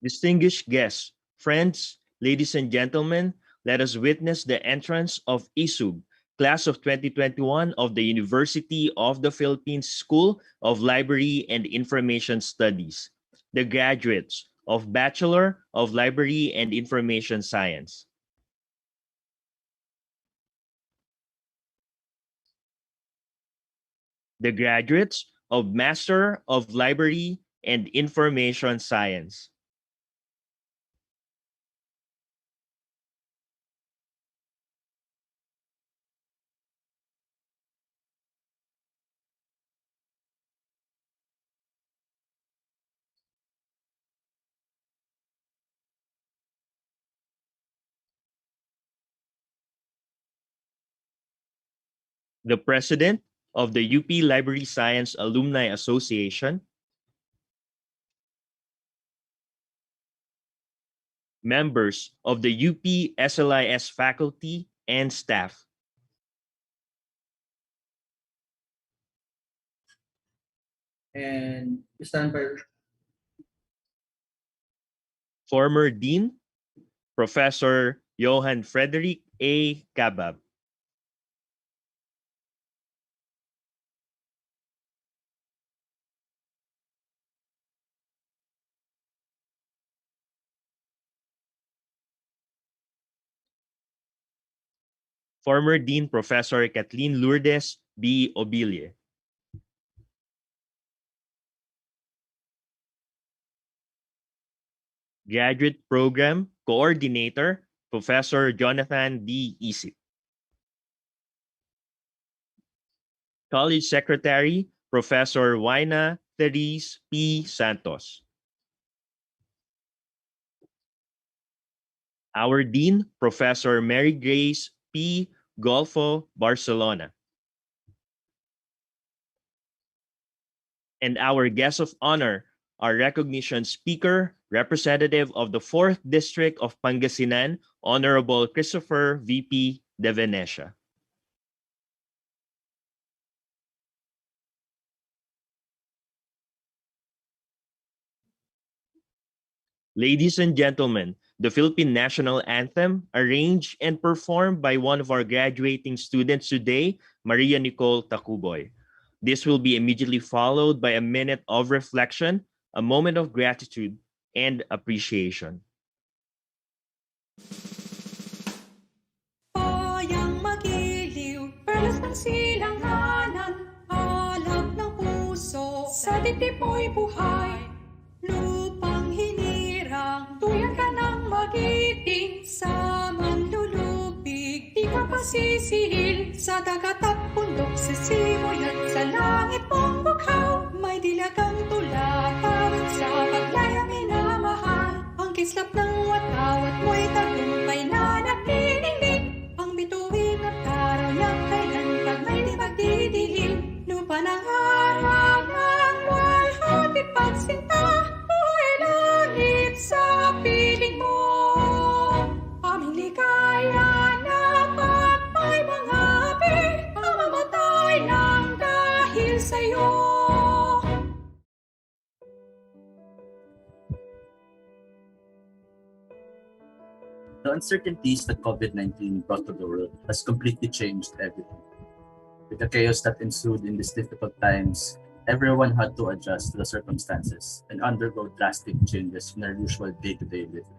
Distinguished guests, friends, ladies and gentlemen, let us witness the entrance of iSUG, Class of 2021 of the University of the Philippines School of Library and Information Studies, the graduates of Bachelor of Library and Information Science. The graduates of Master of Library and Information Science. The President of the UP Library Science Alumni Association, members of the UP SLIS faculty and staff, and stand by. former Dean, Professor Johann Frederick A. Cabab, former Dean Professor Kathleen Lourdes B. Obilie, Graduate Program Coordinator Professor Jonathan D. Isip, College Secretary Professor Yhna Therese P. Santos, our Dean Professor Mary Grace P. Golfo-Barcelona, and our guest of honor, our recognition speaker, representative of the 4th District of Pangasinan, Honorable Christopher V.P. de Venecia. Ladies and gentlemen, the Philippine National Anthem, arranged and performed by one of our graduating students today, Maria Nicole Tacuboy. This will be immediately followed by a minute of reflection, a moment of gratitude, and appreciation. Bayang magiliw, perlas ng silanganan, alab ng puso, sa dibdib mo'y buhay. Lupang hinirang, tuyan ka ng magiting, sa manlulubig, di ka pasisihil, sa dagat at bundok, sa simoy at sa langit mong bukhaw, may dilagang tula, tawid sa paglaya minamahal, ang kislap ng watawat mo'y tagumpay na nagniningning, ang bituin at karangyang kailan pag may di magdidihil, lupa ng harang ng walhati pagsinta, buhay langit sa piling mo, aming ligaya na pag may mga api, ang mamatay ng dahil sa'yo. The uncertainties that COVID-19 brought to the world has completely changed everything. With the chaos that ensued in these difficult times, everyone had to adjust to the circumstances and undergo drastic changes in their usual day-to-day living.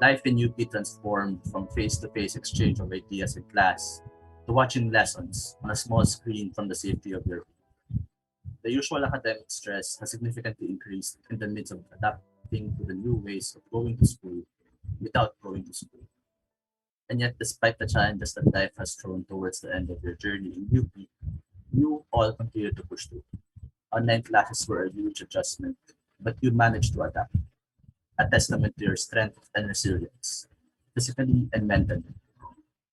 Life in UP transformed from face-to-face exchange of ideas in class to watching lessons on a small screen from the safety of your home. The usual academic stress has significantly increased in the midst of adapting to the new ways of going to school without going to school. And yet, despite the challenges that life has thrown towards the end of your journey in UP, you all continue to push through. Online classes were a huge adjustment, but you managed to adapt, a testament to your strength and resilience, physically and mentally.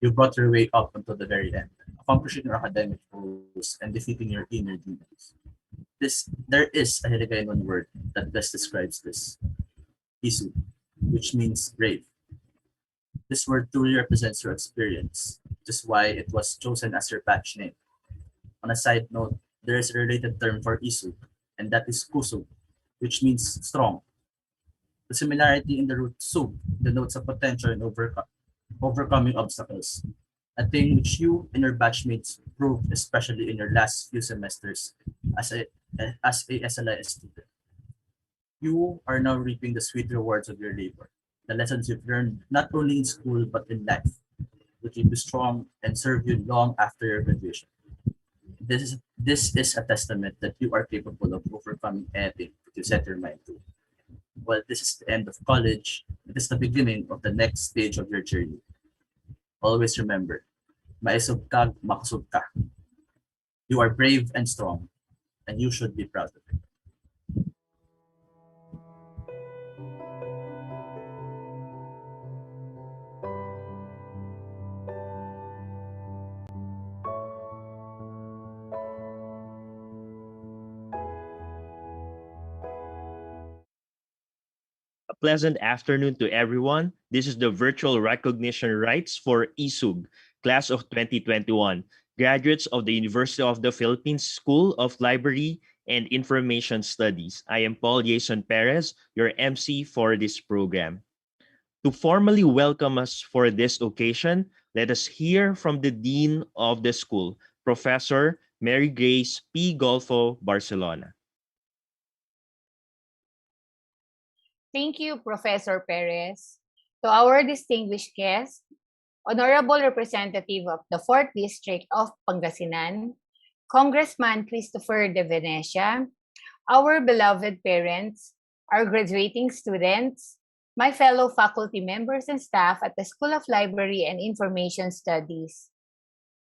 You brought your way up until the very end, accomplishing your academic goals and defeating your inner demons. There is a Hiligaynon word that best describes this, iSUG, which means brave. This word truly represents your experience, which is why it was chosen as your batch name. On a side note, there is a related term for iSUG, and that is kusug, which means strong. The similarity in the root SUG denotes a potential in overcoming obstacles, a thing which you and your batchmates proved, especially in your last few semesters as a SLIS student. You are now reaping the sweet rewards of your labor, the lessons you've learned not only in school but in life, will keep you strong and serve you long after your graduation. This is a testament that you are capable of overcoming anything that you set your mind to. While this is the end of college, it is the beginning of the next stage of your journey. Always remember, maisog ka, makusog ka. You are brave and strong, and you should be proud of it. A pleasant afternoon to everyone. This is the virtual recognition rites for iSUG, class of 2021, graduates of the University of the Philippines School of Library and Information Studies. I am Paul Jason Perez, your MC for this program. To formally welcome us for this occasion, let us hear from the Dean of the school, Professor Mary Grace P. Golfo-Barcelona. Thank you, Professor Perez. To our distinguished guest, Honorable Representative of the 4th District of Pangasinan, Congressman Christopher de Venecia, our beloved parents, our graduating students, my fellow faculty members and staff at the School of Library and Information Studies,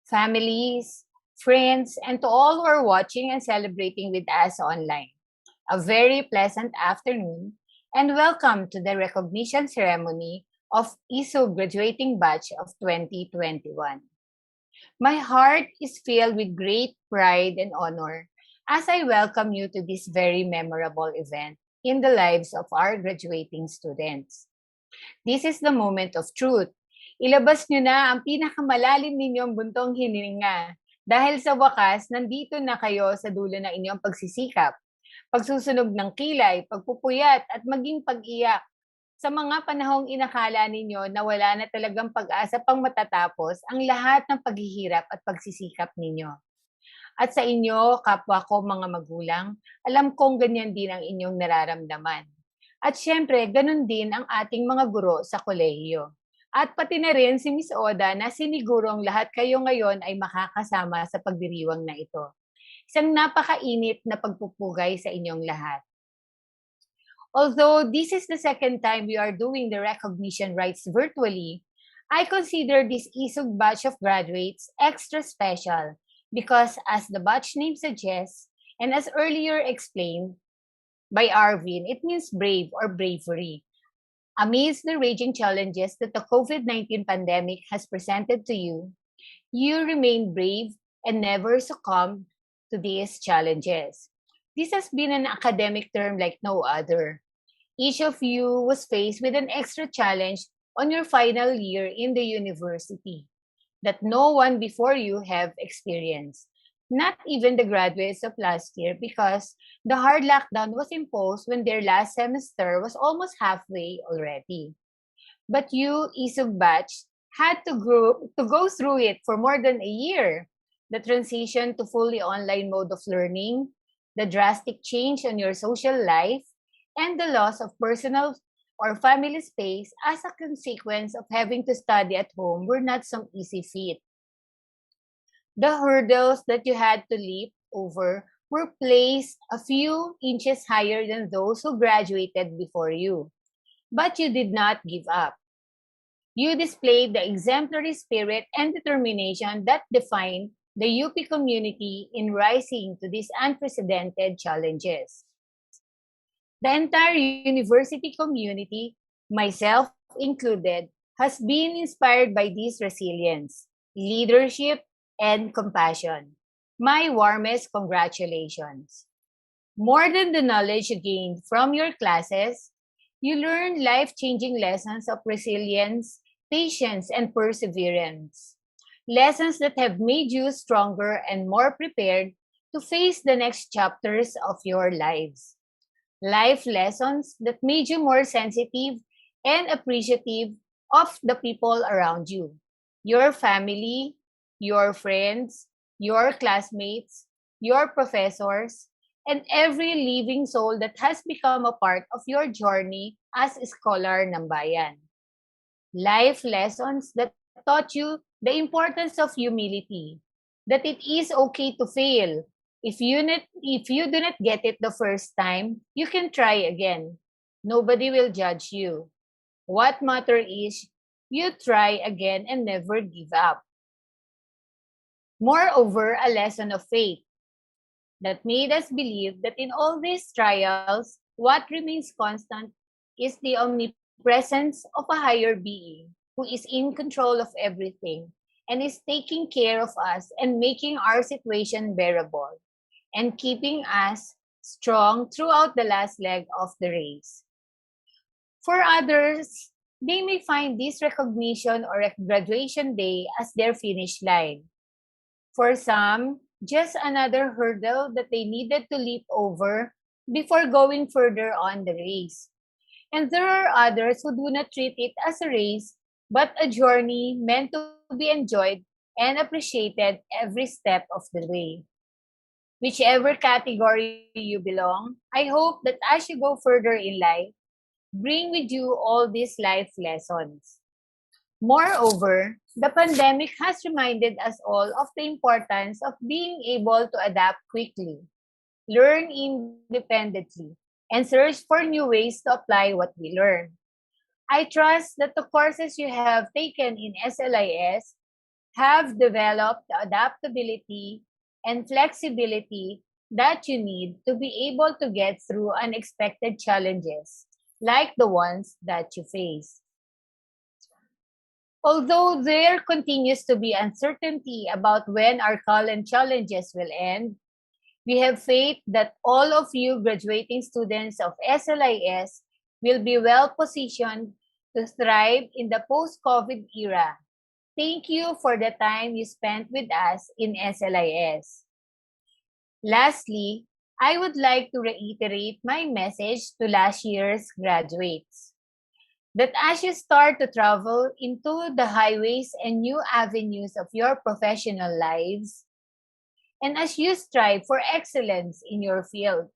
families, friends, and to all who are watching and celebrating with us online. A very pleasant afternoon and welcome to the recognition ceremony of iSUG graduating batch of 2021. My heart is filled with great pride and honor as I welcome you to this very memorable event in the lives of our graduating students. This is the moment of truth. Ilabas nyo na ang pinakamalalim ninyong buntong hininga dahil sa wakas, nandito na kayo sa dulo ng inyong pagsisikap, pagsusunog ng kilay, pagpupuyat at maging pag-iyak sa mga panahong inakala ninyo na wala na talagang pag-asa pang matatapos ang lahat ng paghihirap at pagsisikap ninyo. At sa inyo, kapwa ko mga magulang, alam kong ganyan din ang inyong nararamdaman. At syempre, ganun din ang ating mga guro sa kolehiyo. At pati na rin si Miss Oda na sinigurong lahat kayo ngayon ay makakasama sa pagdiriwang na ito. Isang napakainit na pagpupugay sa inyong lahat. Although this is the second time we are doing the recognition rites virtually, I consider this iSUG batch of graduates extra special because as the batch name suggests, and as earlier explained by Arvin, it means brave or bravery. Amidst the raging challenges that the COVID-19 pandemic has presented to you, you remain brave and never succumb to these challenges. This has been an academic term like no other. Each of you was faced with an extra challenge on your final year in the university that no one before you have experienced. Not even the graduates of last year because the hard lockdown was imposed when their last semester was almost halfway already. But you, iSUG batch, had to go through it for more than a year. The transition to fully online mode of learning, the drastic change on your social life, and the loss of personal or family space as a consequence of having to study at home were not some easy feat. The hurdles that you had to leap over were placed a few inches higher than those who graduated before you. But you did not give up. You displayed the exemplary spirit and determination that defined the UP community in rising to these unprecedented challenges. The entire university community, myself included, has been inspired by this resilience, leadership, and compassion. My warmest congratulations. More than the knowledge you gained from your classes, you learned life-changing lessons of resilience, patience, and perseverance. Lessons that have made you stronger and more prepared to face the next chapters of your lives. Life lessons that made you more sensitive and appreciative of the people around you, your family, your friends, your classmates, your professors, and every living soul that has become a part of your journey as a scholar ng bayan. Life lessons that taught you the importance of humility, that it is okay to fail. If you do not get it the first time, you can try again. Nobody will judge you. What matter is you try again and never give up. Moreover, a lesson of faith that made us believe that in all these trials, what remains constant is the omnipresence of a higher being who is in control of everything and is taking care of us and making our situation bearable and keeping us strong throughout the last leg of the race. For others, they may find this recognition or graduation day as their finish line. For some, just another hurdle that they needed to leap over before going further on the race. And there are others who do not treat it as a race, but a journey meant to be enjoyed and appreciated every step of the way. Whichever category you belong, I hope that as you go further in life, bring with you all these life lessons. Moreover, the pandemic has reminded us all of the importance of being able to adapt quickly, learn independently, and search for new ways to apply what we learn. I trust that the courses you have taken in SLIS have developed the adaptability and flexibility that you need to be able to get through unexpected challenges like the ones that you face. Although there continues to be uncertainty about when our current challenges will end, we have faith that all of you graduating students of SLIS will be well positioned to thrive in the post-COVID era. Thank you for the time you spent with us in SLIS. Lastly, I would like to reiterate my message to last year's graduates that as you start to travel into the highways and new avenues of your professional lives, and as you strive for excellence in your field,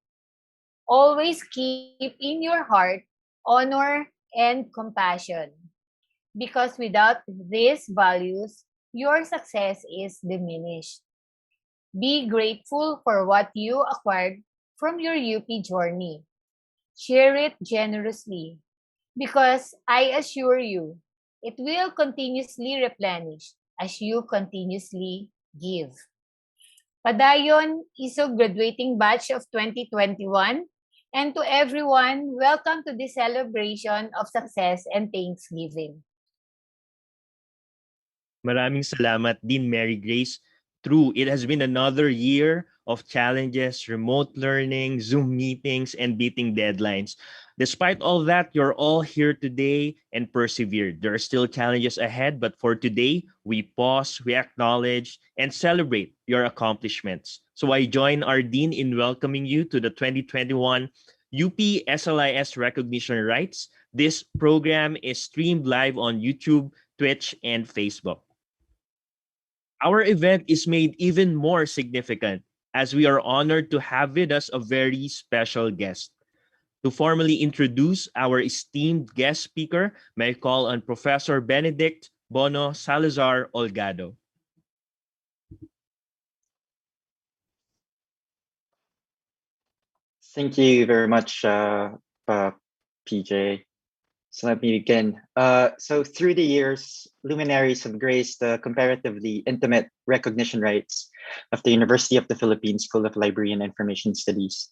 always keep in your heart honor and compassion. Because without these values, your success is diminished. Be grateful for what you acquired from your UP journey. Share it generously because I assure you, it will continuously replenish as you continuously give. Padayon ISUG graduating batch of 2021, and to everyone, welcome to this celebration of success and Thanksgiving. Maraming salamat din, Mary Grace. True, it has been another year of challenges, remote learning, Zoom meetings, and beating deadlines. Despite all that, you're all here today and persevered. There are still challenges ahead, but for today, we pause, we acknowledge, and celebrate your accomplishments. So I join our Dean in welcoming you to the 2021 UP SLIS Recognition Rites. This program is streamed live on YouTube, Twitch, and Facebook. Our event is made even more significant as we are honored to have with us a very special guest. To formally introduce our esteemed guest speaker, may I call on Professor Benedict Bono Salazar Olgado. Thank you very much, PJ. So let me begin. So through the years, luminaries have graced the comparatively intimate recognition rights of the University of the Philippines School of Library and Information Studies.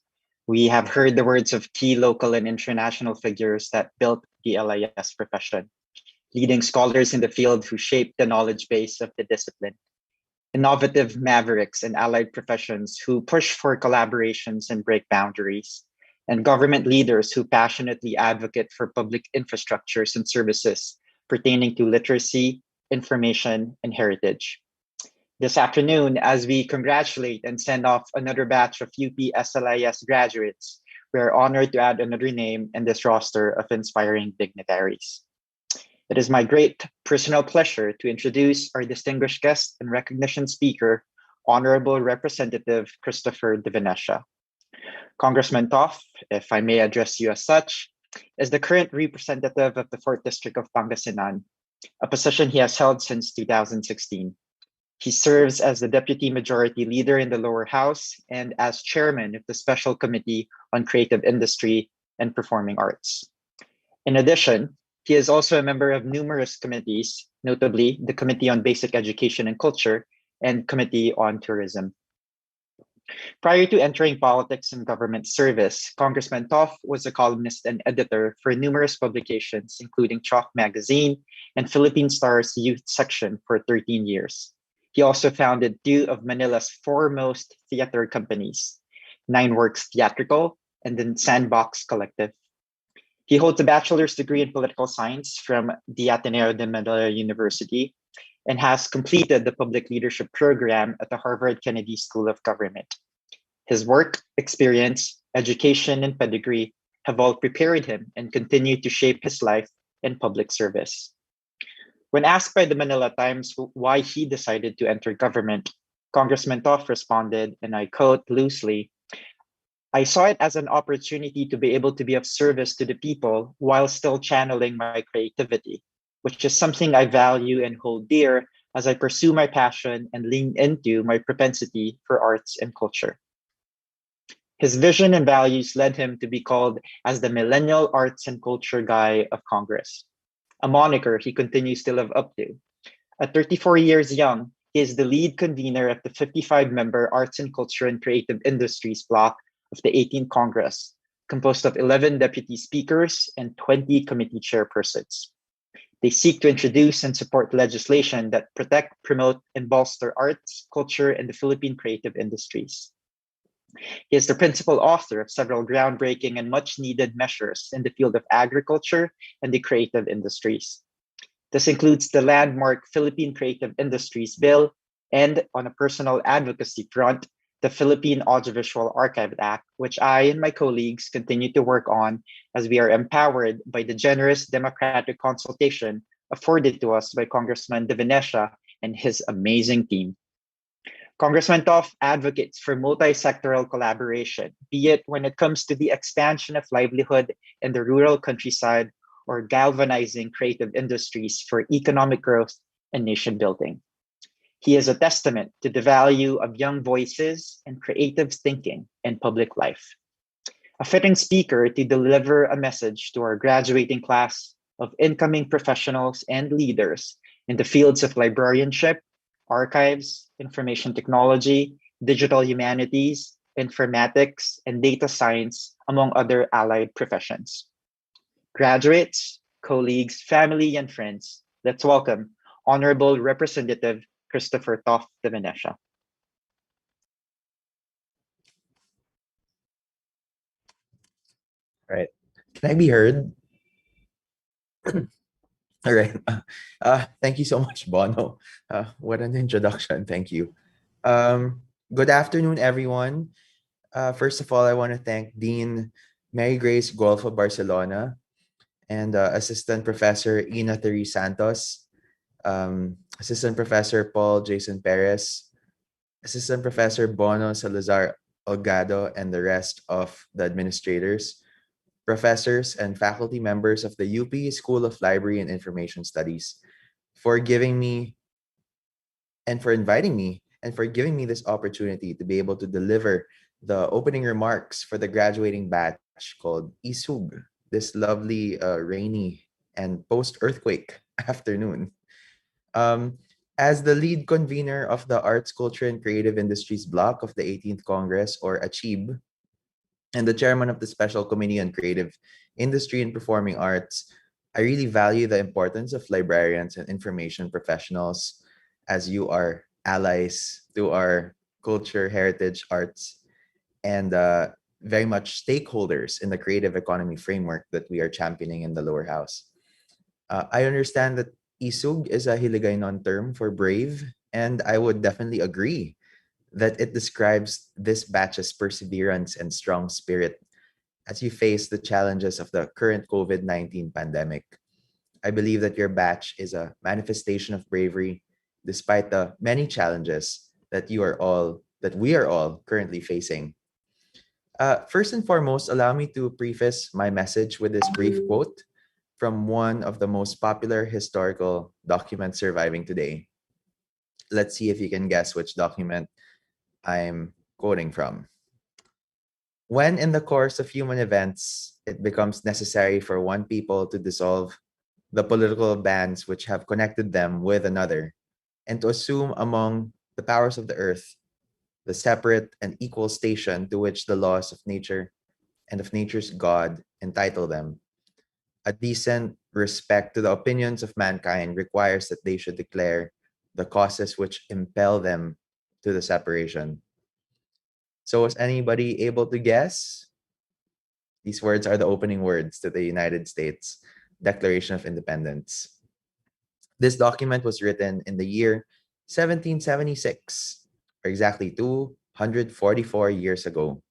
We have heard the words of key local and international figures that built the LIS profession, leading scholars in the field who shaped the knowledge base of the discipline, innovative mavericks and allied professions who push for collaborations and break boundaries, and government leaders who passionately advocate for public infrastructures and services pertaining to literacy, information, and heritage. This afternoon, as we congratulate and send off another batch of UP SLIS graduates, we are honored to add another name in this roster of inspiring dignitaries. It is my great personal pleasure to introduce our distinguished guest and recognition speaker, Honorable Representative Christopher de Venecia. Congressman Toff, if I may address you as such, is the current representative of the 4th District of Pangasinan, a position he has held since 2016. He serves as the Deputy Majority Leader in the lower house and as Chairman of the Special Committee on Creative Industry and Performing Arts. In addition, he is also a member of numerous committees, notably the Committee on Basic Education and Culture and Committee on Tourism. Prior to entering politics and government service, Congressman Toff was a columnist and editor for numerous publications, including Chalk Magazine and Philippine Star's youth section for 13 years. He also founded two of Manila's foremost theater companies, Nine Works Theatrical and the Sandbox Collective. He holds a bachelor's degree in political science from the Ateneo de Manila University and has completed the public leadership program at the Harvard Kennedy School of Government. His work, experience, education, and pedigree have all prepared him and continue to shape his life in public service. When asked by the Manila Times why he decided to enter government, Congressman Toff responded, and I quote loosely, "I saw it as an opportunity to be able to be of service to the people while still channeling my creativity, which is something I value and hold dear as I pursue my passion and lean into my propensity for arts and culture." His vision and values led him to be called as the Millennial Arts and Culture Guy of Congress, a moniker he continues to live up to. At 34 years young, he is the lead convener of the 55-member Arts and Culture and Creative Industries block of the 18th Congress, composed of 11 deputy speakers and 20 committee chairpersons. They seek to introduce and support legislation that protect, promote, and bolster arts, culture, and the Philippine creative industries. He is the principal author of several groundbreaking and much-needed measures in the field of agriculture and the creative industries. This includes the landmark Philippine Creative Industries Bill and, on a personal advocacy front, the Philippine Audiovisual Archive Act, which I and my colleagues continue to work on as we are empowered by the generous democratic consultation afforded to us by Congressman de Venecia and his amazing team. Congressman Toff advocates for multi-sectoral collaboration, be it when it comes to the expansion of livelihood in the rural countryside or galvanizing creative industries for economic growth and nation building. He is a testament to the value of young voices and creative thinking in public life. A fitting speaker to deliver a message to our graduating class of incoming professionals and leaders in the fields of librarianship, archives, information technology, digital humanities, informatics, and data science, among other allied professions. Graduates, colleagues, family, and friends, let's welcome Honorable Representative Christopher Toff de Venecia. All right. Can I be heard? All right. Thank you so much, Bono. What an introduction. Thank you. Good afternoon, everyone. First of all, I want to thank Dean Mary Grace Golfo-Barcelona and Assistant Professor Yhna Therese Santos, Assistant Professor Paul Jason Perez, Assistant Professor Bono Salazar Olgado, and the rest of the administrators, professors, and faculty members of the UP School of Library and Information Studies for giving me and for inviting me and for giving me this opportunity to be able to deliver the opening remarks for the graduating batch called iSUG, this lovely rainy and post-earthquake afternoon. As the lead convener of the Arts, Culture, and Creative Industries block of the 18th Congress, or ACHIB, and the chairman of the Special Committee on Creative Industry and Performing Arts, I really value the importance of librarians and information professionals, as you are allies to our culture, heritage, arts, and very much stakeholders in the creative economy framework that we are championing in the lower house. I understand that iSUG is a Hiligaynon term for brave, and I would definitely agree that it describes this batch's perseverance and strong spirit as you face the challenges of the current COVID-19 pandemic. I believe that your batch is a manifestation of bravery despite the many challenges that we are all currently facing. First and foremost, allow me to preface my message with this brief quote from one of the most popular historical documents surviving today. Let's see if you can guess which document I'm quoting from. When in the course of human events, it becomes necessary for one people to dissolve the political bands which have connected them with another, and to assume among the powers of the earth the separate and equal station to which the laws of nature and of nature's God entitle them. A decent respect to the opinions of mankind requires that they should declare the causes which impel them to the separation. So, is anybody able to guess? These words are the opening words to the United States Declaration of Independence. This document was written in the year 1776, or exactly 244 years ago.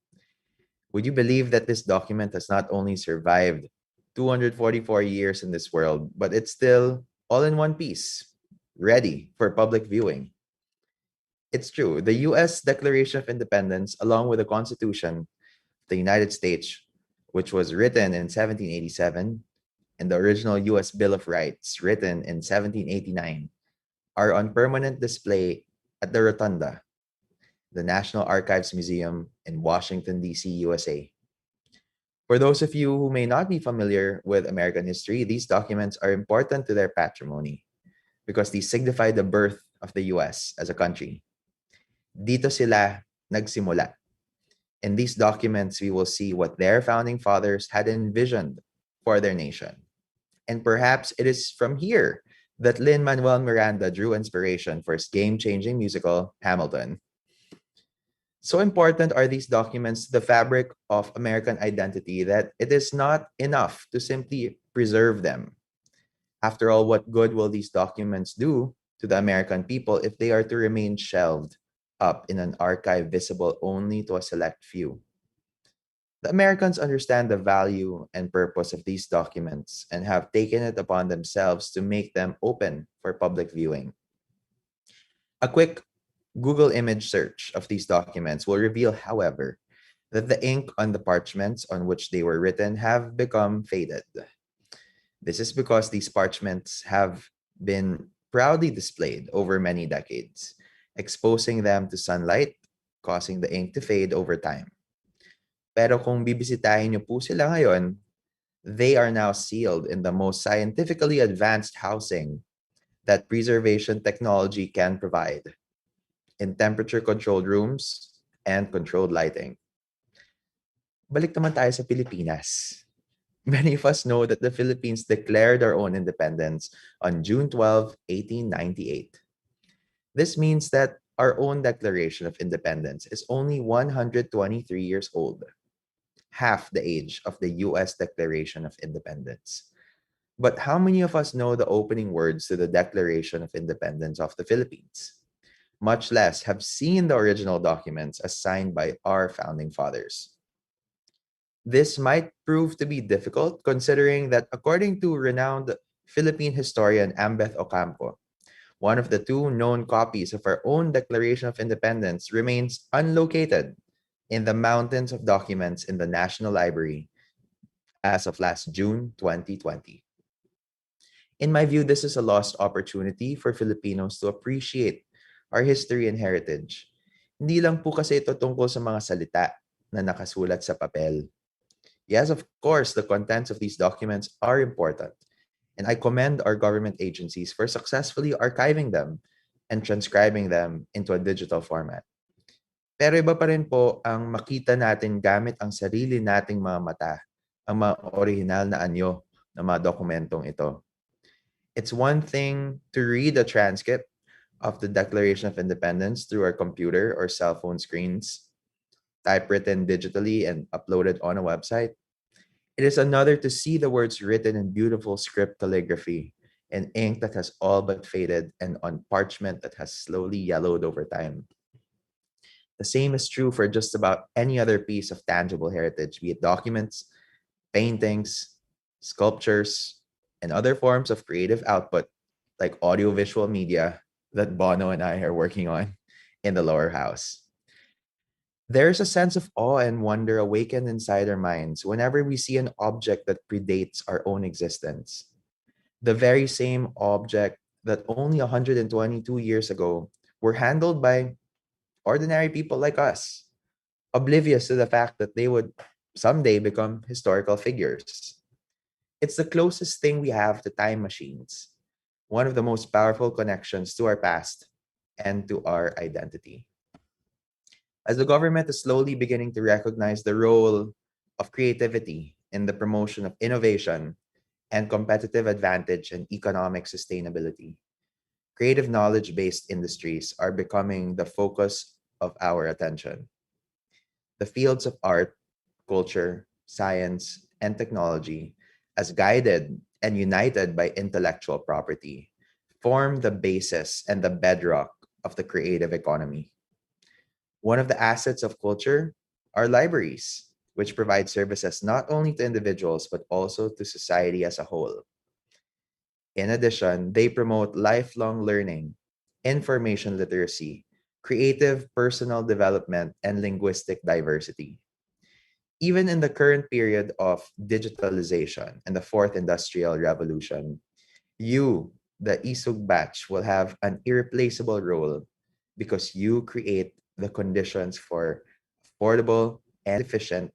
Would you believe that this document has not only survived 244 years in this world, but it's still all in one piece, ready for public viewing? It's true. The US Declaration of Independence, along with the Constitution of the United States, which was written in 1787, and the original US Bill of Rights, written in 1789, are on permanent display at the Rotunda, the National Archives Museum in Washington, D.C., USA. For those of you who may not be familiar with American history, these documents are important to their patrimony because they signify the birth of the US as a country. Dito sila nagsimula. In these documents, we will see what their founding fathers had envisioned for their nation. And perhaps it is from here that Lin-Manuel Miranda drew inspiration for his game-changing musical, Hamilton. So important are these documents to the fabric of American identity that it is not enough to simply preserve them. After all, what good will these documents do to the American people if they are to remain shelved up in an archive visible only to a select few? The Americans understand the value and purpose of these documents and have taken it upon themselves to make them open for public viewing. A quick Google image search of these documents will reveal, however, that the ink on the parchments on which they were written have become faded. This is because these parchments have been proudly displayed over many decades, exposing them to sunlight, causing the ink to fade over time. Pero kung bibisitahin niyo po sila ngayon, they are now sealed in the most scientifically advanced housing that preservation technology can provide, in temperature-controlled rooms and controlled lighting. Balik naman tayo sa Pilipinas. Many of us know that the Philippines declared our own independence on June 12, 1898. This means that our own Declaration of Independence is only 123 years old, half the age of the US Declaration of Independence. But how many of us know the opening words to the Declaration of Independence of the Philippines? Much less have seen the original documents as signed by our founding fathers. This might prove to be difficult considering that according to renowned Philippine historian Ambeth Ocampo, one of the two known copies of our own Declaration of Independence remains unlocated in the mountains of documents in the National Library as of last June 2020. In my view, this is a lost opportunity for Filipinos to appreciate our history and heritage. Hindi lang po kasi ito tungkol sa mga salita na nakasulat sa papel. Yes, of course, the contents of these documents are important, and I commend our government agencies for successfully archiving them and transcribing them into a digital format. Pero iba pa rin po ang makita natin gamit ang sarili nating mga mata, ang mga orihinal na anyo ng mga dokumentong ito. It's one thing to read a transcript of the Declaration of Independence through our computer or cell phone screens, typewritten digitally and uploaded on a website. It is another to see the words written in beautiful script calligraphy in ink that has all but faded and on parchment that has slowly yellowed over time. The same is true for just about any other piece of tangible heritage, be it documents, paintings, sculptures, and other forms of creative output like audiovisual media that Bono and I are working on in the lower house. There's a sense of awe and wonder awakened inside our minds whenever we see an object that predates our own existence. The very same object that only 122 years ago were handled by ordinary people like us, oblivious to the fact that they would someday become historical figures. It's the closest thing we have to time machines, one of the most powerful connections to our past and to our identity. As the government is slowly beginning to recognize the role of creativity in the promotion of innovation and competitive advantage and economic sustainability, creative knowledge based industries are becoming the focus of our attention. The fields of art, culture, science, and technology, as guided and united by intellectual property, form the basis and the bedrock of the creative economy. One of the assets of culture are libraries, which provide services not only to individuals but also to society as a whole. In addition, they promote lifelong learning, information literacy, creative personal development, and linguistic diversity. Even in the current period of digitalization and the fourth industrial revolution, you, the iSUG batch, will have an irreplaceable role because you create the conditions for affordable and efficient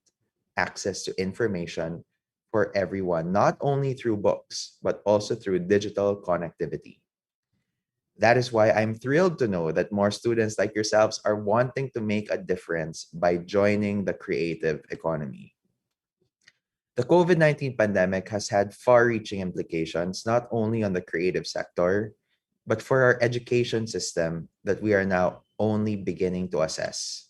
access to information for everyone, not only through books, but also through digital connectivity. That is why I'm thrilled to know that more students like yourselves are wanting to make a difference by joining the creative economy. The COVID 19 pandemic has had far reaching implications not only on the creative sector, but for our education system that we are now only beginning to assess.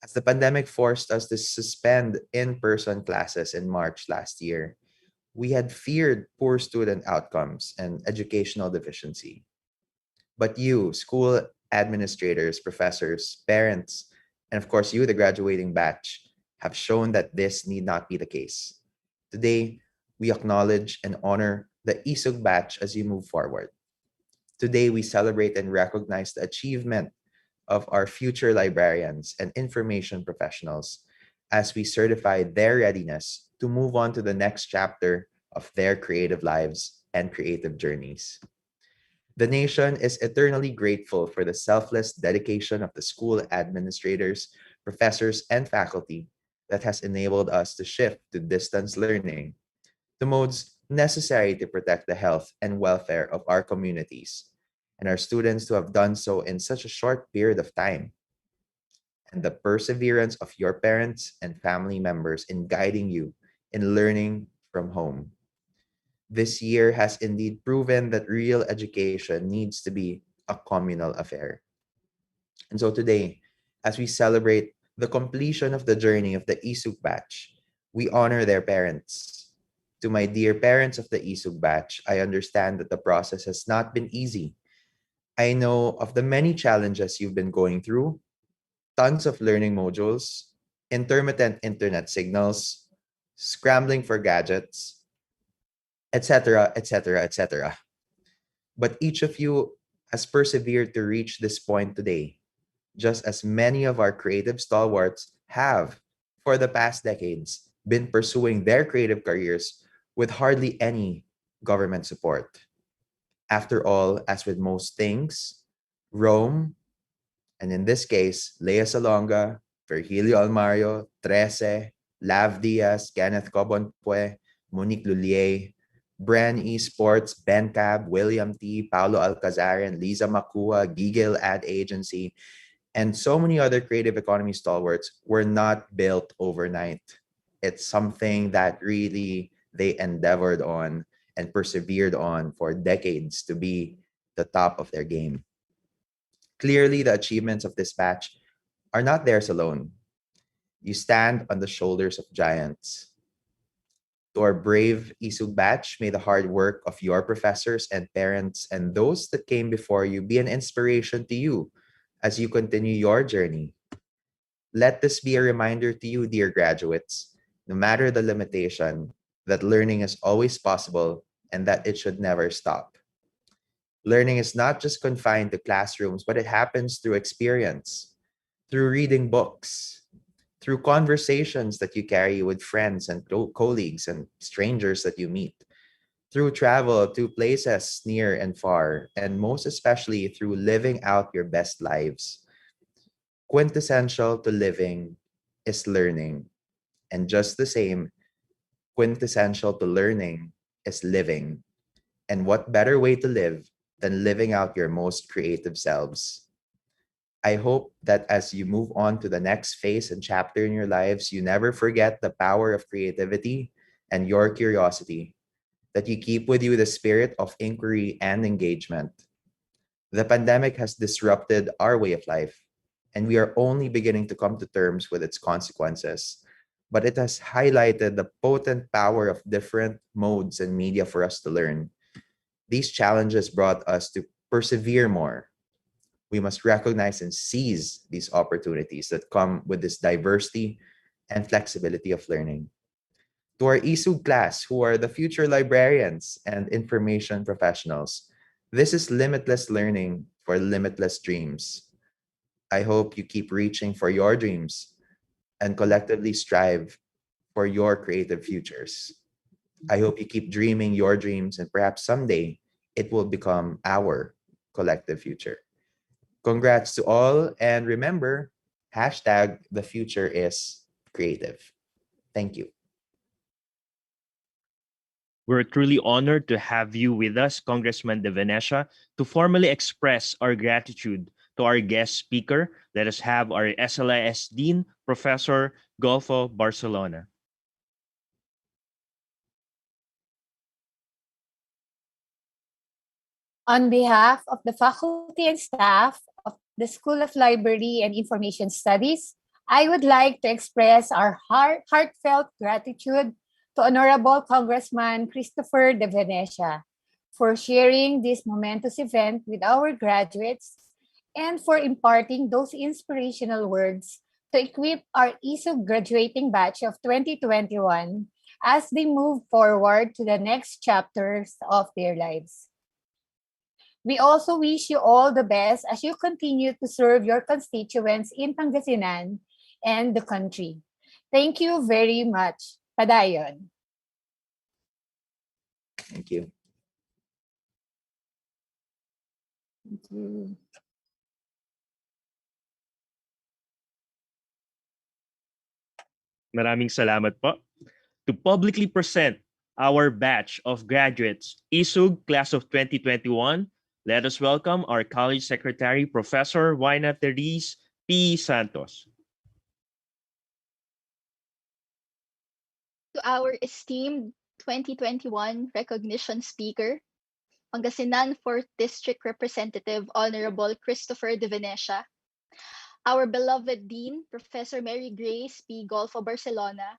As the pandemic forced us to suspend in person classes in March last year, we had feared poor student outcomes and educational deficiency. But you, school administrators, professors, parents, and of course you, the graduating batch, have shown that this need not be the case. Today, we acknowledge and honor the iSUG batch as you move forward. Today, we celebrate and recognize the achievement of our future librarians and information professionals as we certify their readiness to move on to the next chapter of their creative lives and creative journeys. The nation is eternally grateful for the selfless dedication of the school administrators, professors, and faculty that has enabled us to shift to distance learning, the modes necessary to protect the health and welfare of our communities, and our students to have done so in such a short period of time, and the perseverance of your parents and family members in guiding you in learning from home. This year has indeed proven that real education needs to be a communal affair. And so today, as we celebrate the completion of the journey of the iSUG batch, we honor their parents. To my dear parents of the iSUG batch, I understand that the process has not been easy. I know of the many challenges you've been going through, tons of learning modules, intermittent internet signals, scrambling for gadgets, etc., etc., etc. But each of you has persevered to reach this point today, just as many of our creative stalwarts have, for the past decades, been pursuing their creative careers with hardly any government support. After all, as with most things, Rome, and in this case, Lea Salonga, Virgilio Almario, Therese, Lav Diaz, Kenneth Cobonpue, Monique Lullier, Bren Esports, Ben Cab, William T, Paulo Alcazaran, Liza Makua, Gigil Ad Agency, and so many other creative economy stalwarts were not built overnight. It's something that really they endeavored on and persevered on for decades to be the top of their game. Clearly, the achievements of this batch are not theirs alone. You stand on the shoulders of giants. To our brave iSUG batch, may the hard work of your professors and parents and those that came before you be an inspiration to you as you continue your journey Let this be a reminder to you, dear graduates, no matter the limitation, that learning is always possible and that it should never stop. Learning is not just confined to classrooms, but it happens through experience, through reading books, through conversations that you carry with friends and colleagues and strangers that you meet, through travel to places near and far, and most especially through living out your best lives. Quintessential to living is learning, and just the same, quintessential to learning is living. And what better way to live than living out your most creative selves? I hope that as you move on to the next phase and chapter in your lives, you never forget the power of creativity and your curiosity, that you keep with you the spirit of inquiry and engagement. The pandemic has disrupted our way of life, and we are only beginning to come to terms with its consequences. But it has highlighted the potent power of different modes and media for us to learn. These challenges brought us to persevere more. We must recognize and seize these opportunities that come with this diversity and flexibility of learning. To our iSUG class, who are the future librarians and information professionals, this is limitless learning for limitless dreams. I hope you keep reaching for your dreams and collectively strive for your creative futures. I hope you keep dreaming your dreams and perhaps someday it will become our collective future. Congrats to all, and remember, hashtag the future is creative. Thank you. We're truly honored to have you with us, Congressman De Venecia, to formally express our gratitude to our guest speaker. Let us have our SLIS Dean, Professor Golfo-Barcelona. On behalf of the faculty and staff of the School of Library and Information Studies, I would like to express our heartfelt gratitude to Honorable Congressman Christopher De Venecia for sharing this momentous event with our graduates and for imparting those inspirational words to equip our ISU graduating batch of 2021 as they move forward to the next chapters of their lives. We also wish you all the best as you continue to serve your constituents in Pangasinan and the country. Thank you very much. Padayon. Thank you. Thank you. Maraming salamat po. To publicly present our batch of graduates, iSUG Class of 2021, let us welcome our College Secretary, Professor Yhna Therese P. Santos. To our esteemed 2021 recognition speaker, Pangasinan 4th District Representative Honorable Christopher De Venecia, our beloved Dean, Professor Mary Grace P. Golfo-Barcelona,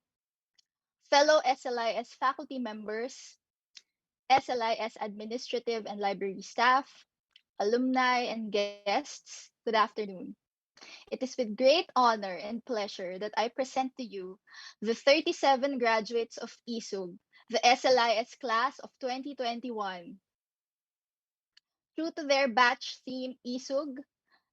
fellow SLIS faculty members, SLIS administrative and library staff, alumni, and guests, good afternoon. It is with great honor and pleasure that I present to you the 37 graduates of iSUG, the SLIS class of 2021. True to their batch theme iSUG,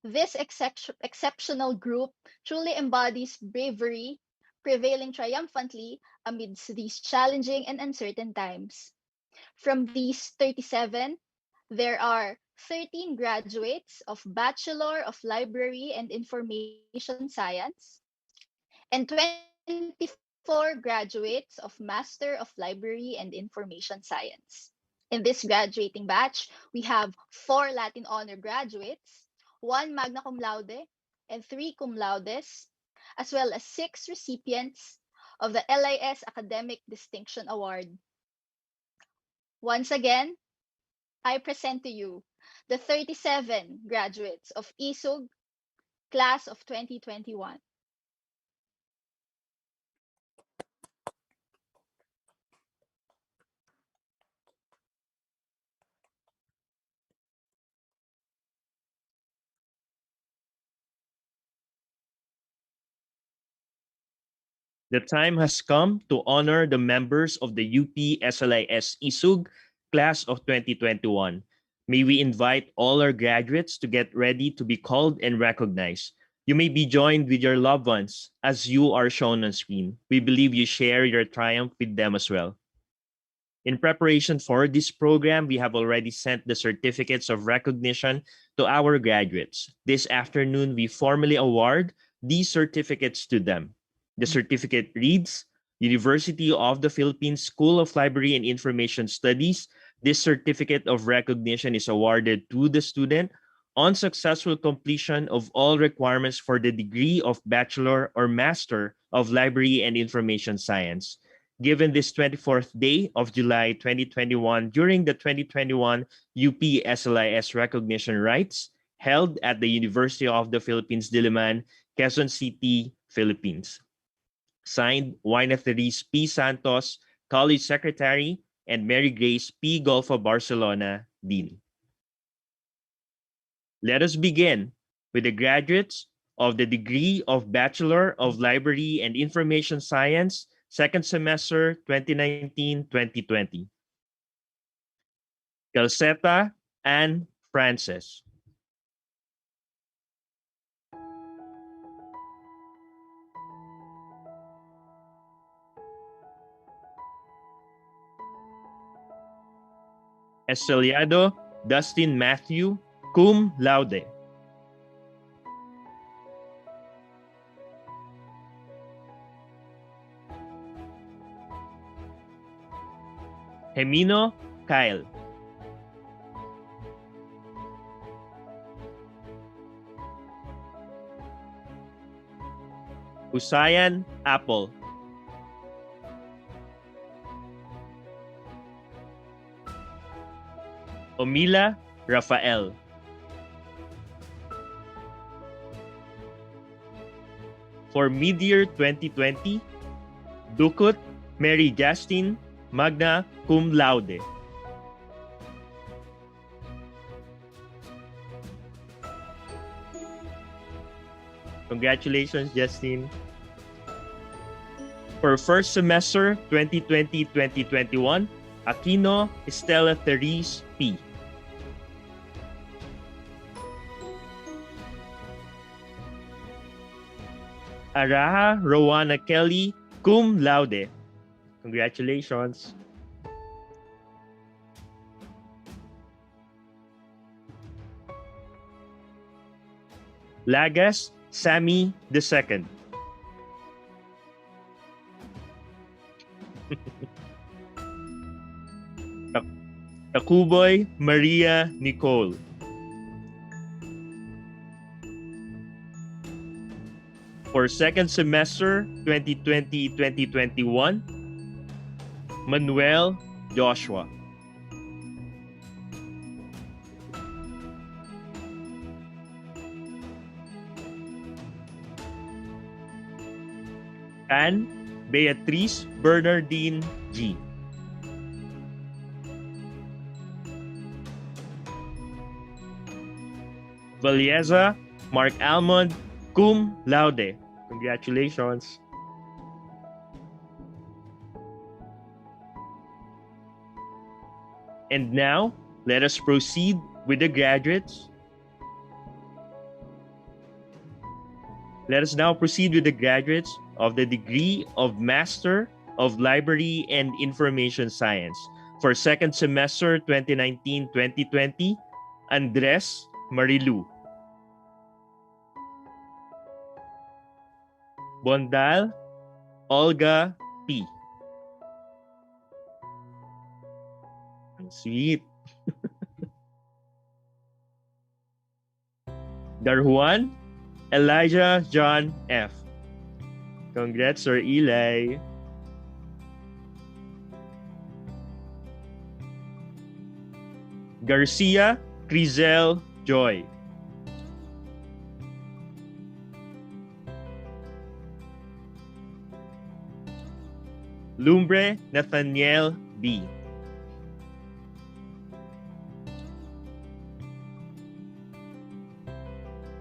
this exceptional group truly embodies bravery, prevailing triumphantly amidst these challenging and uncertain times. From these 37, there are 13 graduates of Bachelor of Library and Information Science and 24 graduates of Master of Library and Information Science. In this graduating batch, we have 4 Latin Honor graduates, 1 Magna Cum Laude, and 3 Cum Laudes, as well as 6 recipients of the LIS Academic Distinction Award. Once again, I present to you the 37 graduates of iSUG class of 2021. The time has come to honor the members of the UP SLIS iSUG class of 2021. May we invite all our graduates to get ready to be called and recognized. You may be joined with your loved ones as you are shown on screen. We believe you share your triumph with them as well. In preparation for this program, we have already sent the certificates of recognition to our graduates. This afternoon, we formally award these certificates to them. The certificate reads, University of the Philippines School of Library and Information Studies. This certificate of recognition is awarded to the student on successful completion of all requirements for the degree of Bachelor or Master of Library and Information Science. Given this 24th day of July 2021 during the 2021 UP SLIS recognition rites held at the University of the Philippines, Diliman, Quezon City, Philippines. Signed, Yhna Therese P. Santos, College Secretary, and Mary Grace P. Golfo-Barcelona, Dean. Let us begin with the graduates of the degree of Bachelor of Library and Information Science, second semester 2019-2020. Calceta Ann Frances. Esteliado Dustin Matthew, cum laude. Gemino Kyle. Husayan Apple. Omila Raphael. For mid-year 2020, Dukut Mary Justin, magna cum laude. Congratulations, Justin. For first semester 2020-2021, Aquino Estela Therese P. Araha Rowana Kelly, cum laude. Congratulations. Lagas Sammy II. Tacuboy Maria Nicole. For second semester 2020-2021, Manuel Joshua. And Beatrice Bernardine G. Valieza Mark Almond, cum laude. Congratulations. And now, let us proceed with the graduates. Let us now proceed with the graduates of the degree of Master of Library and Information Science for second semester 2019-2020, Andres Marilu. Bondal Olga P. Sweet. Darjuan Elijah John F. Congrats, Sir Eli. Garcia Crizel Joy. Lumbre Nathaniel B.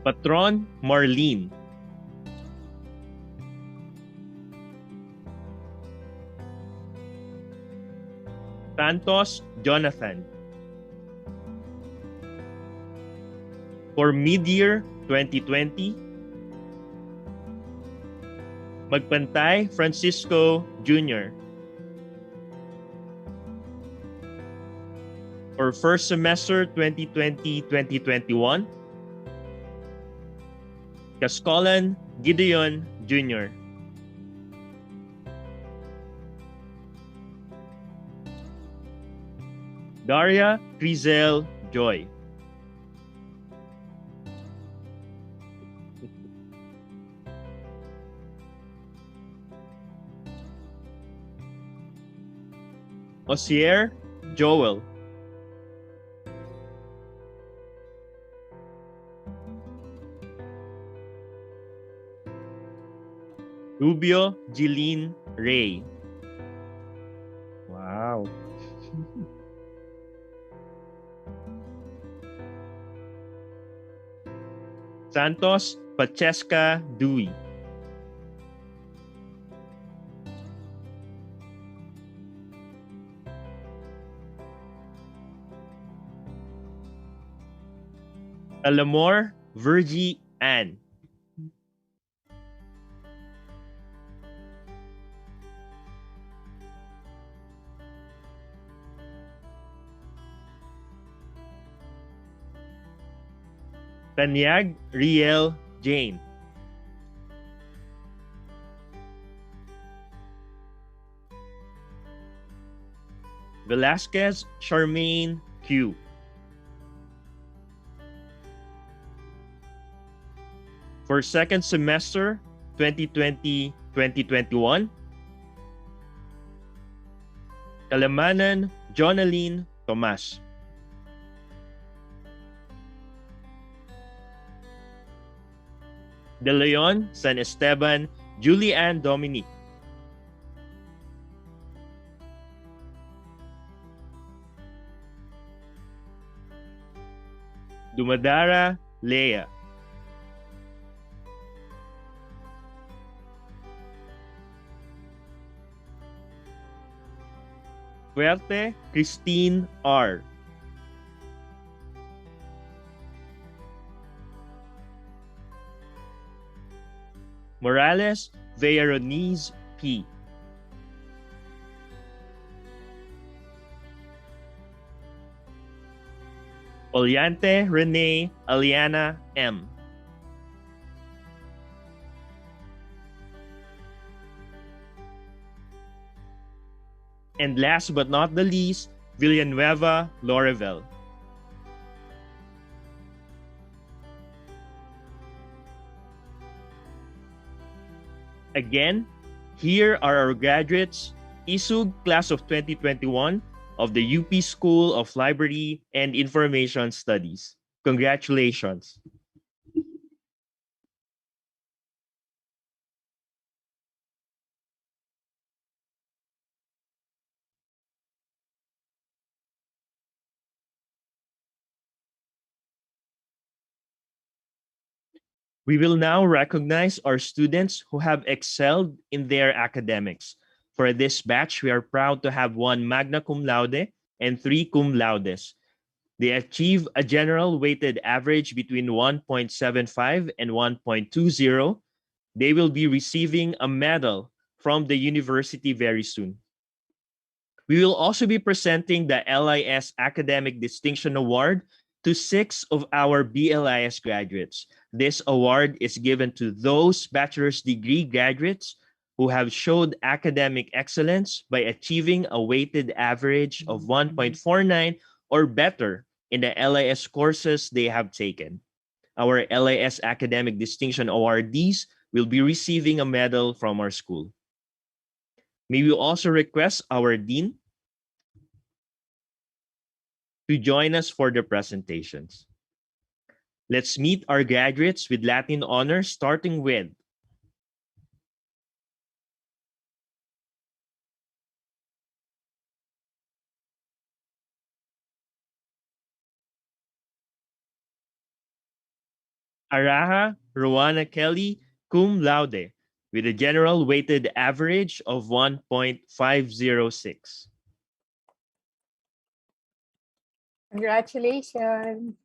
Patron Marlene. Santos Jonathan. For mid-year 2020, Magpantay Francisco Jr. For first semester 2020-2021, Cascolan Gideon Jr. Daria Crizel Joy. Osier Joel. Rubio Jeline Ray. Wow. Santos Pacheska Dewey. Alamor Virgie Ann. Tanyag Riel Jane. Velasquez Charmaine Q. For second semester 2020-2021, Kalamanan Jonaline Tomas. De Leon San Esteban Julianne Dominique. Dumadara Lea. Fuerte Christine R. Morales Veronese P. Ollante Renee Aliana M. And last but not the least, Villanueva Lorevel. Again, here are our graduates, iSUG class of 2021 of the UP School of Library and Information Studies. Congratulations. We will now recognize our students who have excelled in their academics. For this batch, we are proud to have one magna cum laude and 3 cum laudes. They achieve a general weighted average between 1.75 and 1.20. They will be receiving a medal from the university very soon. We will also be presenting the LIS Academic Distinction Award to 6 of our BLIS graduates. This award is given to those bachelor's degree graduates who have showed academic excellence by achieving a weighted average of 1.49 or better in the LIS courses they have taken. Our LIS Academic Distinction awardees will be receiving a medal from our school. May we also request our dean to join us for the presentations. Let's meet our graduates with Latin honors, starting with Araha Rowana Kelly, cum laude, with a general weighted average of 1.506. Congratulations.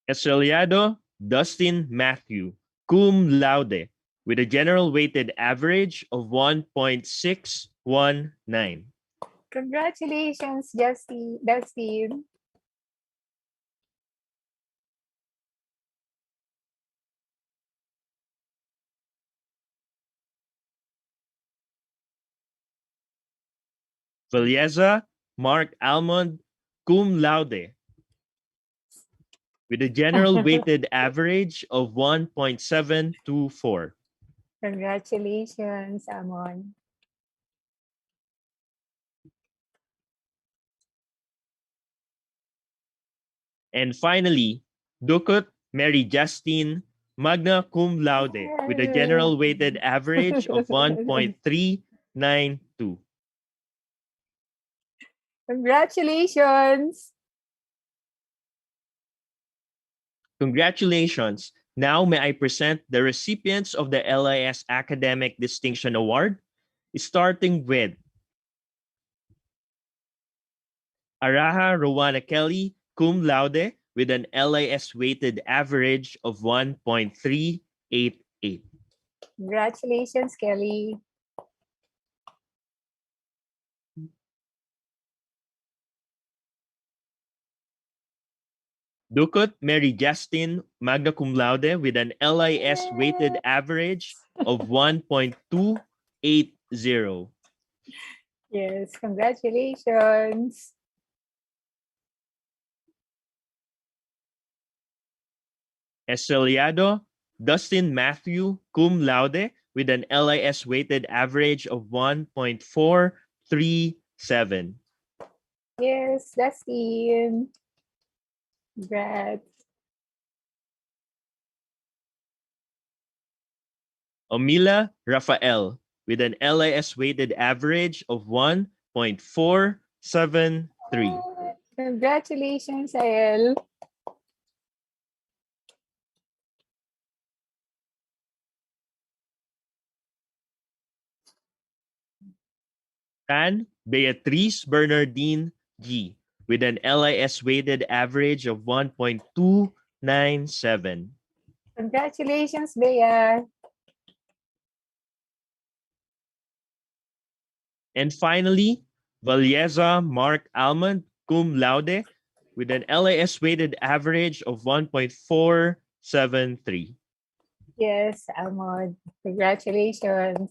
Estrellado Dustin Matthew, cum laude, with a general weighted average of 1.619. Congratulations, Dustin. Valieza Mark Almond, cum laude, with a general weighted average of 1.724. Congratulations, Amon. And finally, Dukut Mary Justine, magna cum laude, with a general weighted average of 1.392. Congratulations. Congratulations. Now may I present the recipients of the LIS Academic Distinction Award, starting with Araha Rowana Kelly, cum laude, with an LIS weighted average of 1.388. Congratulations, Kelly. Dukut Mary Justin, magna cum laude, with an LIS weighted average of 1.280. Yes, congratulations. Estrellado Dustin Matthew, cum laude, with an LIS weighted average of 1.437. Yes, Dustin. Congrats. Omila Raphael, with an LIS weighted average of 1.473. Congratulations, Ael. Tan Beatrice Bernardine G, with an LIS weighted average of 1.297. Congratulations, Bea. And finally, Valieza Mark Almond, cum laude, with an LIS weighted average of 1.473. Yes, Amod. Congratulations.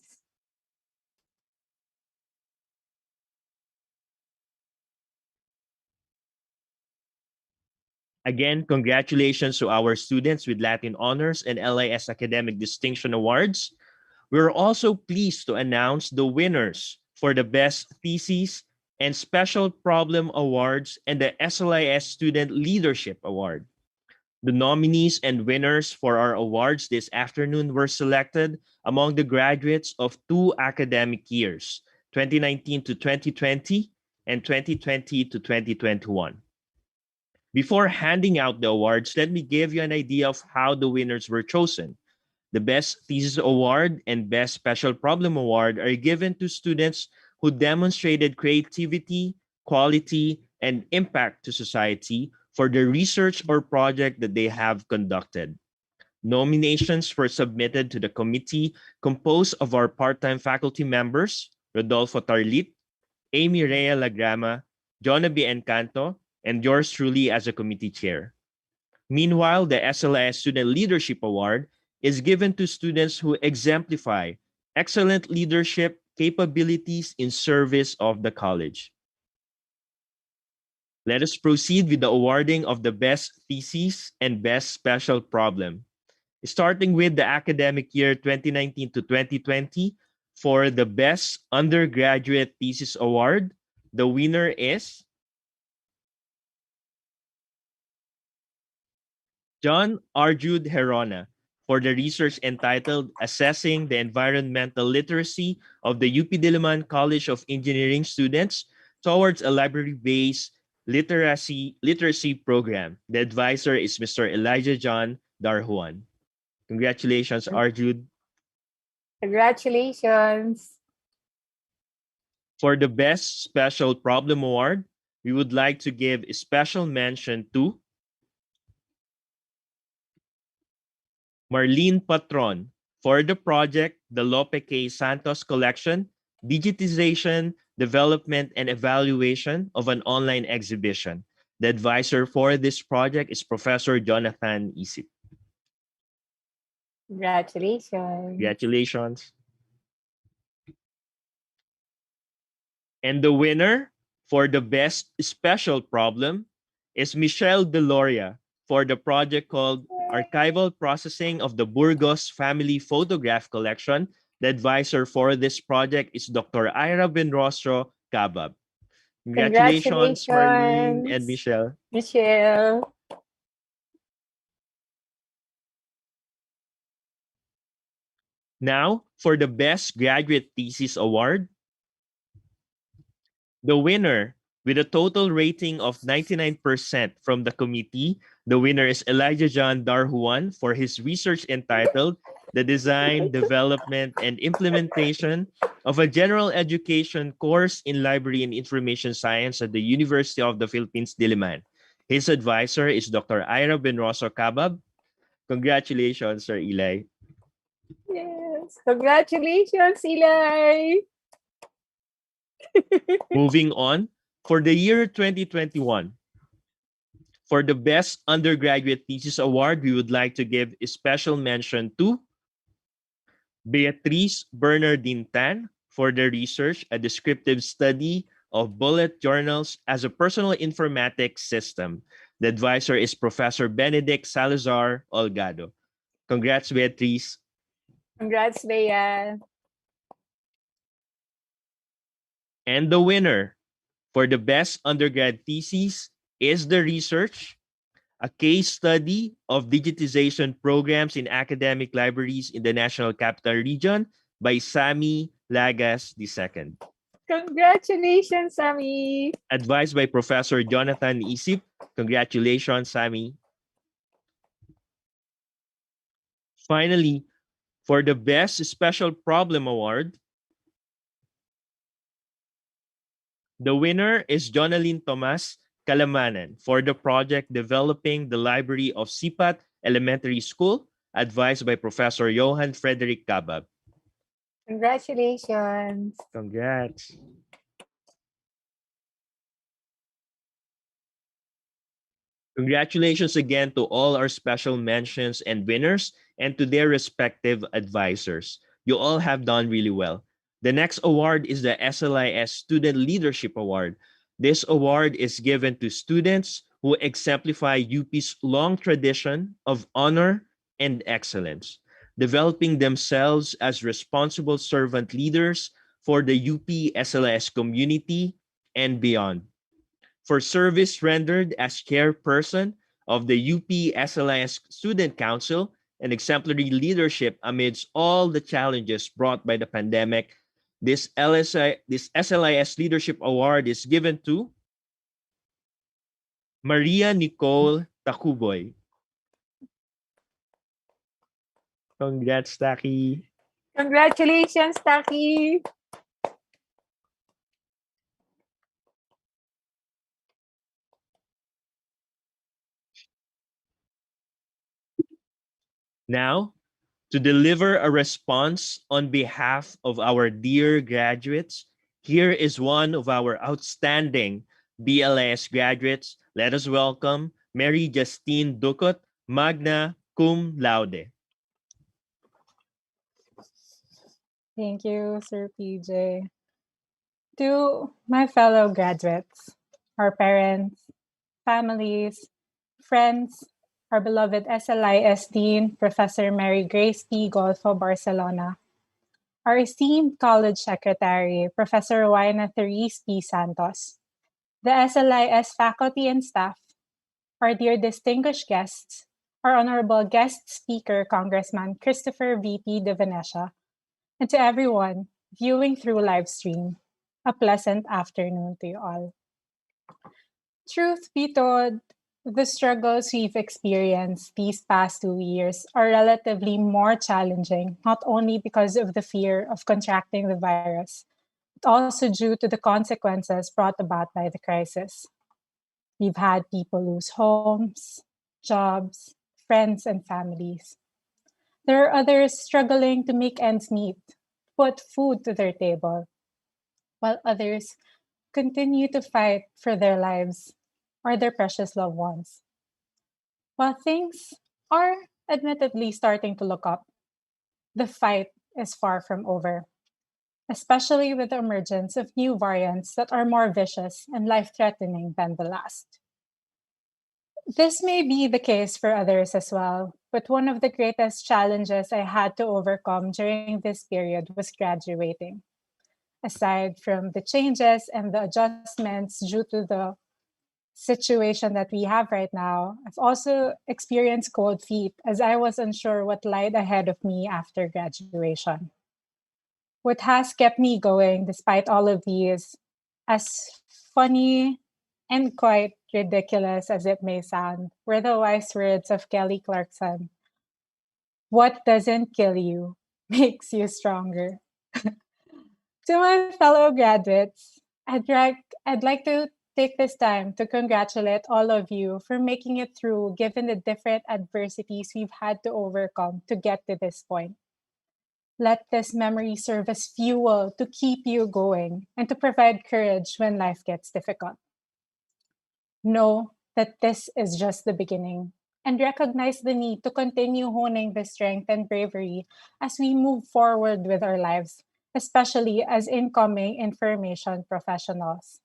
Again, congratulations to our students with Latin Honors and LIS Academic Distinction Awards. We're also pleased to announce the winners for the Best Thesis and Special Problem Awards and the SLIS Student Leadership Award. The nominees and winners for our awards this afternoon were selected among the graduates of 2 academic years, 2019 to 2020 and 2020 to 2021. Before handing out the awards, let me give you an idea of how the winners were chosen. The Best Thesis Award and Best Special Problem Award are given to students who demonstrated creativity, quality, and impact to society for the research or project that they have conducted. Nominations were submitted to the committee composed of our part-time faculty members, Rodolfo Tarlit, Amy Rea Lagrama, Jonna B. Encanto, and yours truly as a committee chair. Meanwhile, the SLIS Student Leadership Award is given to students who exemplify excellent leadership capabilities in service of the college. Let us proceed with the awarding of the Best Thesis and Best Special Problem. Starting with the academic year 2019 to 2020, for the Best Undergraduate Thesis Award, the winner is John Arjud Herona for the research entitled Assessing the Environmental Literacy of the UP Diliman College of Engineering Students Towards a Library-Based literacy Program. The advisor is Mr. Elijah John Darhuan. Congratulations, Arjud. Congratulations. For the Best Special Problem Award, we would like to give a special mention to Marlene Patron for the project The Lope K. Santos Collection, Digitization, Development, and Evaluation of an Online Exhibition. The advisor for this project is Professor Jonathan Isip. Congratulations. Congratulations. And the winner for the Best Special Problem is Michelle Deloria for the project called Archival Processing of the Burgos Family Photograph Collection. The advisor for this project is Dr. Ira Benrostro Cabab. Congratulations, Marlene and Michelle. Michelle. Now, for the Best Graduate Thesis Award, the winner with a total rating of 99% from the committee, the winner is Elijah John Darhuan for his research entitled The Design, Development, and Implementation of a General Education Course in Library and Information Science at the University of the Philippines, Diliman. His advisor is Dr. Ira Benroso Cabab. Congratulations, Sir Eli. Yes. Congratulations, Eli. Moving on, for the year 2021, for the Best Undergraduate Thesis Award, we would like to give a special mention to Beatrice Bernardine Tan for the research, a descriptive study of bullet journals as a personal informatics system. The advisor is Professor Benedict Salazar Olgado. Congrats, Beatrice. Congrats, Bea. And the winner for the Best Undergrad Thesis is the research, a case study of digitization programs in academic libraries in the National Capital Region by Sammy Lagas II. Congratulations, Sammy. Advised by Professor Jonathan Isip. Congratulations, Sammy. Finally, for the Best Special Problem Award, the winner is Jonaline Tomas Kalamanan for the project Developing the Library of Sipat Elementary School, advised by Professor Johan Frederick Cabab. Congratulations. Congrats. Congratulations again to all our special mentions and winners and to their respective advisors. You all have done really well. The next award is the SLIS Student Leadership Award. This award is given to students who exemplify UP's long tradition of honor and excellence, developing themselves as responsible servant leaders for the UP SLIS community and beyond. For service rendered as chairperson of the UP SLIS Student Council and exemplary leadership amidst all the challenges brought by the pandemic, this SLIS Leadership Award is given to Maria Nicole Tacuboy. Congrats, Taki. Congratulations, Taki. Now, to deliver a response on behalf of our dear graduates, here is one of our outstanding BLS graduates. Let us welcome Mary Justine Ducot, magna cum laude. Thank you, Sir PJ. To my fellow graduates, our parents, families, friends, our beloved SLIS Dean, Professor Mary Grace P. Golfo-Barcelona, our esteemed College Secretary, Professor Yhna Therese P. Santos, the SLIS faculty and staff, our dear distinguished guests, our honorable guest speaker, Congressman Christopher V.P. de Venecia, and to everyone viewing through live stream, a pleasant afternoon to you all. Truth be told, the struggles we've experienced these past 2 years are relatively more challenging, not only because of the fear of contracting the virus, also due to the consequences brought about by the crisis. We've had people lose homes, jobs, friends, and families. There are others struggling to make ends meet, put food to their table, while others continue to fight for their lives or their precious loved ones. While things are admittedly starting to look up, the fight is far from over, especially with the emergence of new variants that are more vicious and life threatening than the last. This may be the case for others as well, but one of the greatest challenges I had to overcome during this period was graduating. Aside from the changes and the adjustments due to the situation that we have right now, I've also experienced cold feet as I was unsure what lied ahead of me after graduation. What has kept me going despite all of these, as funny and quite ridiculous as it may sound, were the wise words of Kelly Clarkson: "What doesn't kill you makes you stronger." To my fellow graduates, I'd like to take this time to congratulate all of you for making it through given the different adversities we've had to overcome to get to this point. Let this memory serve as fuel to keep you going and to provide courage when life gets difficult. Know that this is just the beginning and recognize the need to continue honing the strength and bravery as we move forward with our lives, especially as incoming information professionals.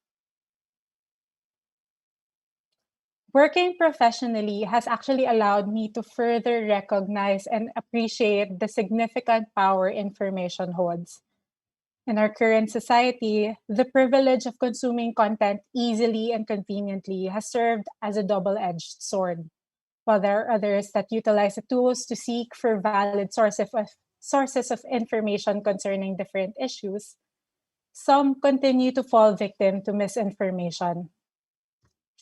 Working professionally has actually allowed me to further recognize and appreciate the significant power information holds. In our current society, the privilege of consuming content easily and conveniently has served as a double edged sword. While there are others that utilize the tools to seek for valid sources of information concerning different issues, some continue to fall victim to misinformation.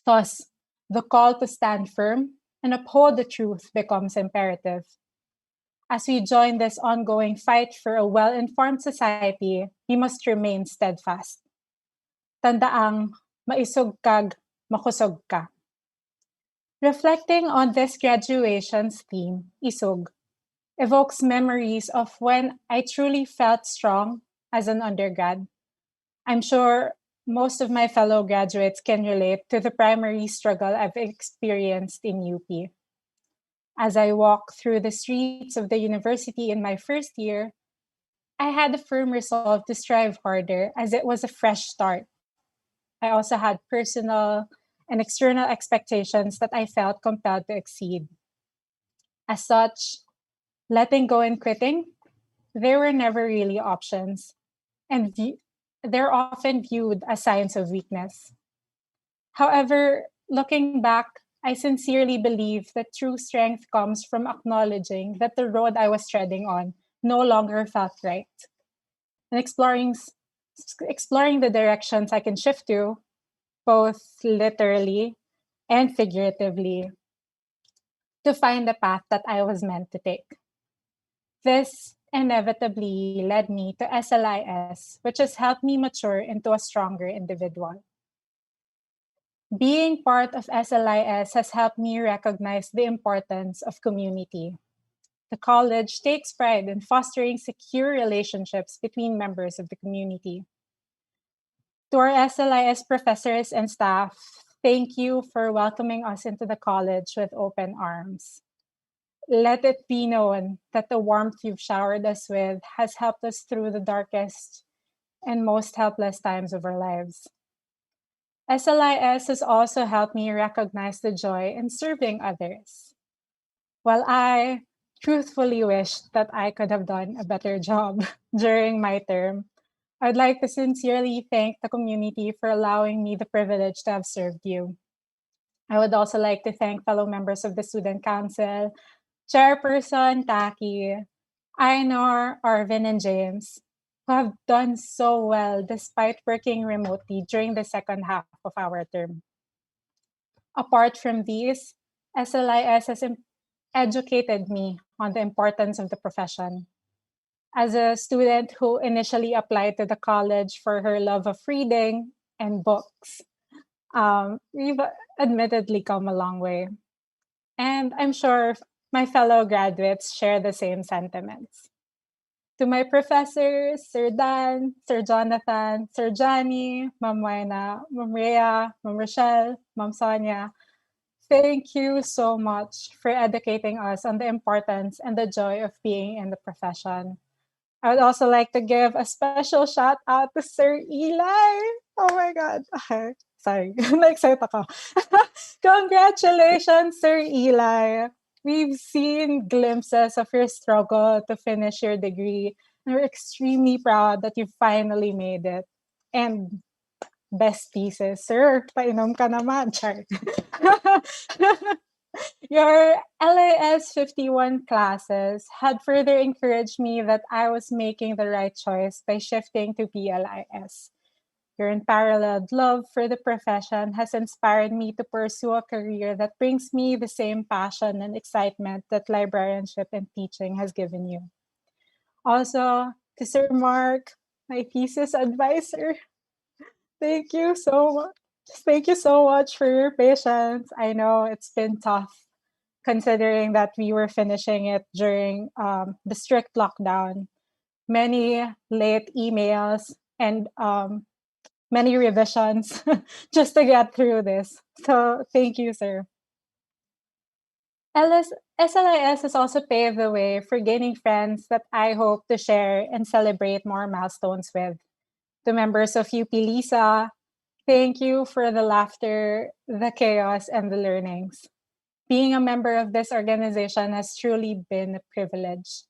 Thus, the call to stand firm and uphold the truth becomes imperative. As we join this ongoing fight for a well-informed society, we must remain steadfast. Tandaang maisog kag, makusog ka. Reflecting on this graduation's theme, isog, evokes memories of when I truly felt strong as an undergrad. I'm sure most of my fellow graduates can relate to the primary struggle I've experienced in UP. As I walked through the streets of the university in my first year, I had a firm resolve to strive harder as it was a fresh start. I also had personal and external expectations that I felt compelled to exceed. As such, letting go and quitting, they were never really options, and they're often viewed as signs of weakness. However, looking back, I sincerely believe that true strength comes from acknowledging that the road I was treading on no longer felt right, and exploring the directions I can shift to, both literally and figuratively, to find the path that I was meant to take. This inevitably led me to SLIS, which has helped me mature into a stronger individual. Being part of SLIS has helped me recognize the importance of community. The college takes pride in fostering secure relationships between members of the community. To our SLIS professors and staff, thank you for welcoming us into the college with open arms. Let it be known that the warmth you've showered us with has helped us through the darkest and most helpless times of our lives. SLIS has also helped me recognize the joy in serving others. While I truthfully wish that I could have done a better job during my term, I'd like to sincerely thank the community for allowing me the privilege to have served you. I would also like to thank fellow members of the Student Council, Chairperson Taki, Ainor, Arvin, and James, who have done so well despite working remotely during the second half of our term. Apart from these, SLIS has educated me on the importance of the profession. As a student who initially applied to the college for her love of reading and books, we've admittedly come a long way. And I'm sure my fellow graduates share the same sentiments. To my professors, Sir Dan, Sir Jonathan, Sir Johnny, Ma'am Yhna, Ma'am Rhea, Ma'am Rochelle, Ma'am Sonia, thank you so much for educating us on the importance and the joy of being in the profession. I would also like to give a special shout out to Sir Eli. Oh my God. Okay. Sorry. Na-excite ako. Congratulations, Sir Eli. We've seen glimpses of your struggle to finish your degree, and we're extremely proud that you finally made it. And best pieces, sir. Painom ka naman, Char. Your LAS 51 classes had further encouraged me that I was making the right choice by shifting to PLIS. Your unparalleled love for the profession has inspired me to pursue a career that brings me the same passion and excitement that librarianship and teaching has given you. Also, to Sir Mark, my thesis advisor, thank you so much. Thank you so much for your patience. I know it's been tough considering that we were finishing it during the strict lockdown. Many late emails and many revisions just to get through this. So thank you, sir. SLIS has also paved the way for gaining friends that I hope to share and celebrate more milestones with. To members of UP Lisa, thank you for the laughter, the chaos, and the learnings. Being a member of this organization has truly been a privilege.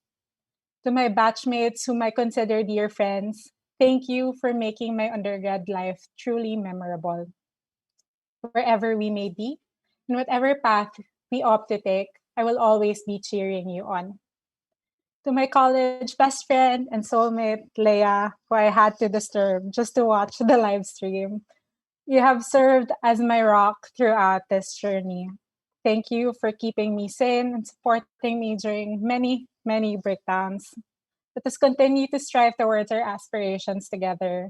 To my batchmates whom I consider dear friends, thank you for making my undergrad life truly memorable. Wherever we may be, and whatever path we opt to take, I will always be cheering you on. To my college best friend and soulmate, Leia, who I had to disturb just to watch the live stream, you have served as my rock throughout this journey. Thank you for keeping me sane and supporting me during many, many breakdowns. Let us continue to strive towards our aspirations together.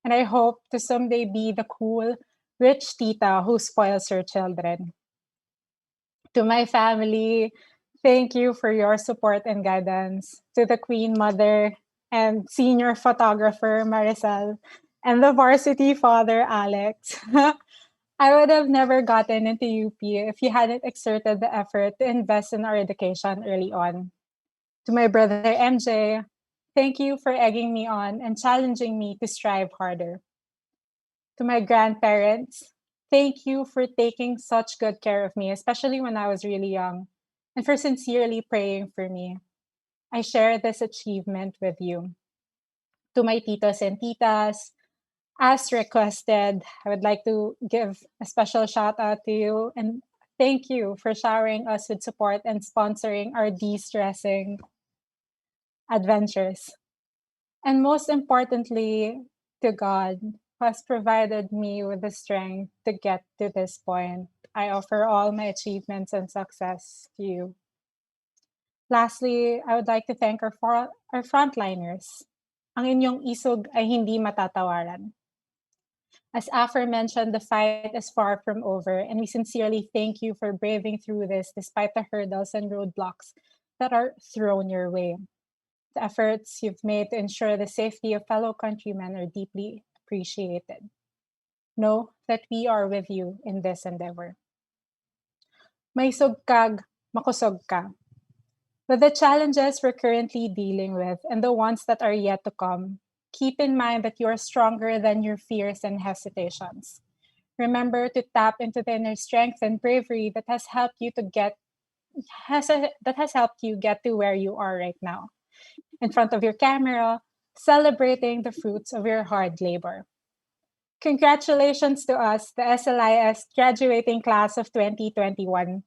And I hope to someday be the cool, rich tita who spoils her children. To my family, thank you for your support and guidance. To the Queen Mother and senior photographer Maricel, and the varsity father Alex. I would have never gotten into UP if you hadn't exerted the effort to invest in our education early on. To my brother MJ, thank you for egging me on and challenging me to strive harder. To my grandparents, thank you for taking such good care of me, especially when I was really young, and for sincerely praying for me. I share this achievement with you. To my titos and titas, as requested, I would like to give a special shout out to you and thank you for showering us with support and sponsoring our de-stressing adventures. And most importantly, to God, who has provided me with the strength to get to this point. I offer all my achievements and success to you. Lastly, I would like to thank our frontliners. Ang inyong isog ay hindi matatawaran. As aforementioned, the fight is far from over, and we sincerely thank you for braving through this despite the hurdles and roadblocks that are thrown your way. The efforts you've made to ensure the safety of fellow countrymen are deeply appreciated. Know that we are with you in this endeavor. May sugkag, makusog ka. With the challenges we're currently dealing with and the ones that are yet to come, keep in mind that you are stronger than your fears and hesitations. Remember to tap into the inner strength and bravery that has helped you get to where you are right now. In front of your camera, celebrating the fruits of your hard labor. Congratulations to us, the SLIS graduating class of 2021.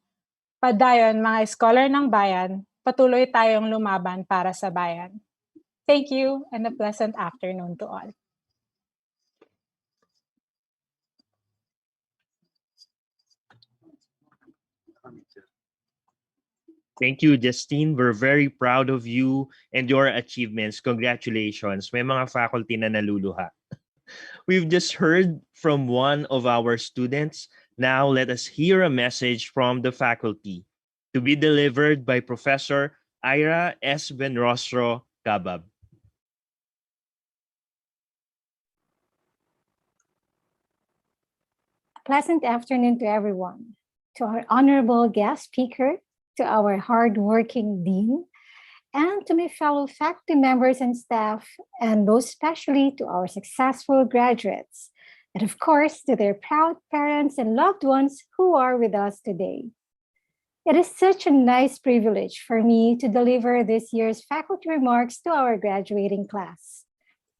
Padayon mga scholar ng bayan, patuloy tayong lumaban para sa bayan. Thank you and a pleasant afternoon to all. Thank you, Justine. We're very proud of you and your achievements. Congratulations. May mga faculty na naluluha. We've just heard from one of our students. Now let us hear a message from the faculty to be delivered by Professor Ira S. Benrostro Cabab. Pleasant afternoon to everyone, to our honorable guest speaker, to our hardworking dean, and to my fellow faculty members and staff, and most especially to our successful graduates, and of course to their proud parents and loved ones who are with us today. It is such a nice privilege for me to deliver this year's faculty remarks to our graduating class.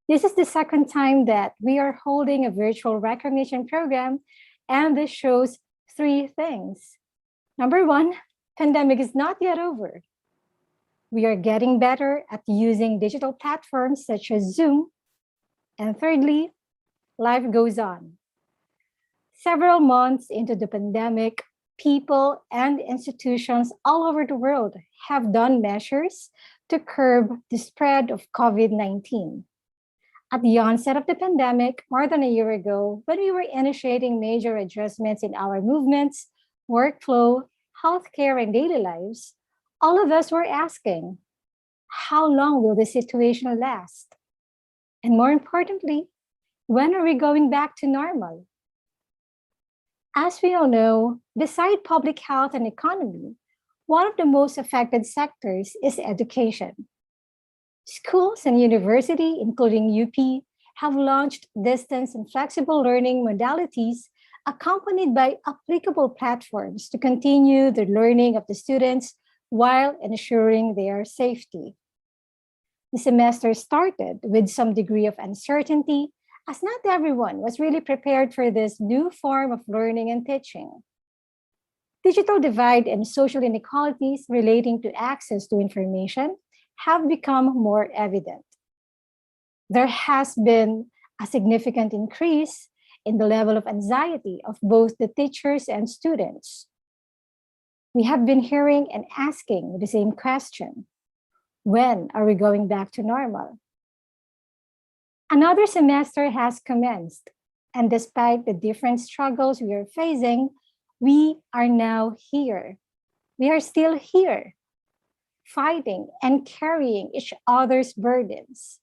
This is the second time that we are holding a virtual recognition program, and this shows three things. Number one, pandemic is not yet over. We are getting better at using digital platforms such as Zoom. And thirdly, life goes on. Several months into the pandemic, people and institutions all over the world have done measures to curb the spread of COVID-19. At the onset of the pandemic, more than a year ago, when we were initiating major adjustments in our movements, workflow, healthcare, and daily lives, all of us were asking, how long will this situation last? And more importantly, when are we going back to normal? As we all know, beside public health and economy, one of the most affected sectors is education. Schools and universities, including UP, have launched distance and flexible learning modalities accompanied by applicable platforms to continue the learning of the students while ensuring their safety. The semester started with some degree of uncertainty, as not everyone was really prepared for this new form of learning and teaching. Digital divide and social inequalities relating to access to information have become more evident. There has been a significant increase in the level of anxiety of both the teachers and students. We have been hearing and asking the same question: when are we going back to normal? Another semester has commenced, and despite the different struggles we are facing, we are now here. We are still here, fighting and carrying each other's burdens,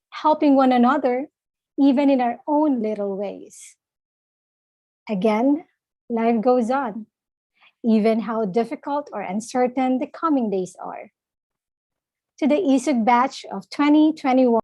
helping one another, even in our own little ways. Again, life goes on, even how difficult or uncertain the coming days are. To the iSUG batch of 2021,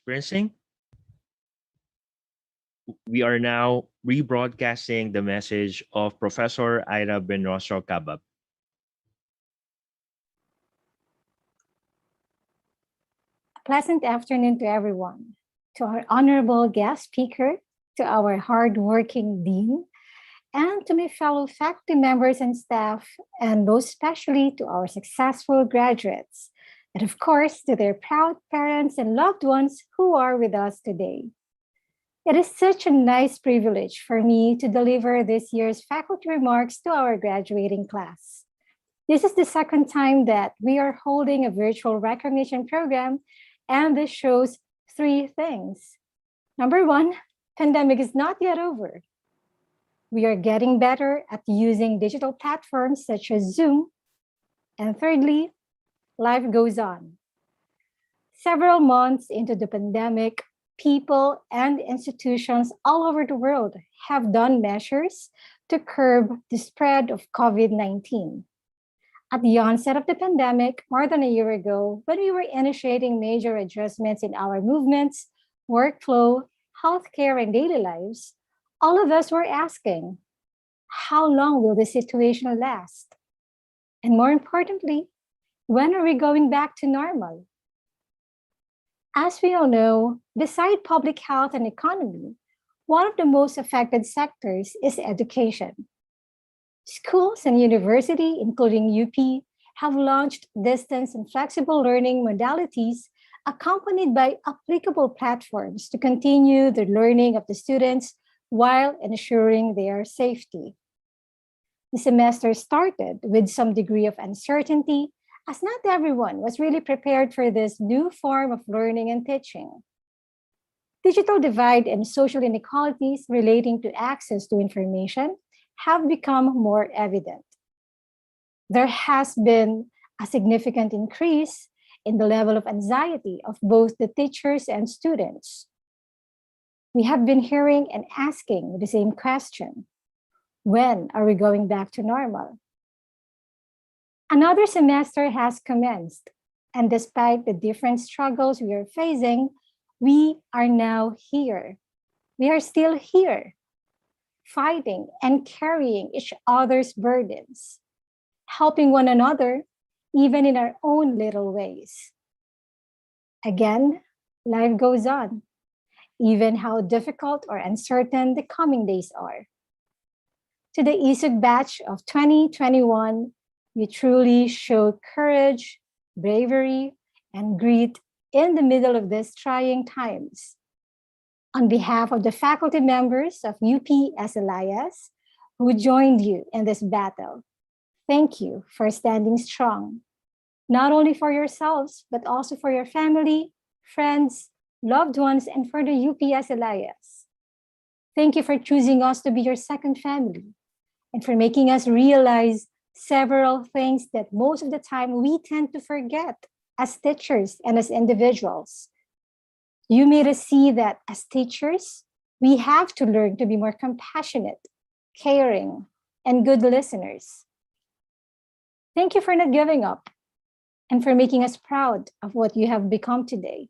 Experiencing? We are now rebroadcasting the message of Professor Ira Benrostro Cabab. pleasant afternoon to everyone, to our honorable guest speaker, to our hardworking dean, and to my fellow faculty members and staff, and most especially to our successful graduates, and of course to their proud parents and loved ones who are with us today. It is such a nice privilege for me to deliver this year's faculty remarks to our graduating class. This is the second time that we are holding a virtual recognition program, and this shows three things. Number one, pandemic is not yet over. We are getting better at using digital platforms such as Zoom. And thirdly, life goes on. Several months into the pandemic, people and institutions all over the world have done measures to curb the spread of COVID-19. At the onset of the pandemic, more than a year ago, when we were initiating major adjustments in our movements, workflow, healthcare, and daily lives, all of us were asking, how long will this situation last? And more importantly, when are we going back to normal? As we all know, beside public health and economy, one of the most affected sectors is education. Schools and universities, including UP, have launched distance and flexible learning modalities accompanied by applicable platforms to continue the learning of the students while ensuring their safety. The semester started with some degree of uncertainty, as not everyone was really prepared for this new form of learning and teaching. Digital divide and social inequalities relating to access to information have become more evident. There has been a significant increase in the level of anxiety of both the teachers and students. We have been hearing and asking the same question: when are we going back to normal? Another semester has commenced, and despite the different struggles we are facing, we are now here. We are still here, fighting and carrying each other's burdens, helping one another, even in our own little ways. Again, life goes on, even how difficult or uncertain the coming days are. To the iSUG batch of 2021, you truly show courage, bravery, and grit in the middle of these trying times. On behalf of the faculty members of UP SLIS who joined you in this battle, thank you for standing strong, not only for yourselves, but also for your family, friends, loved ones, and for the UP SLIS. Thank you for choosing us to be your second family and for making us realize several things that most of the time we tend to forget as teachers and as individuals. You made us see that as teachers, we have to learn to be more compassionate, caring, and good listeners. Thank you for not giving up and for making us proud of what you have become today.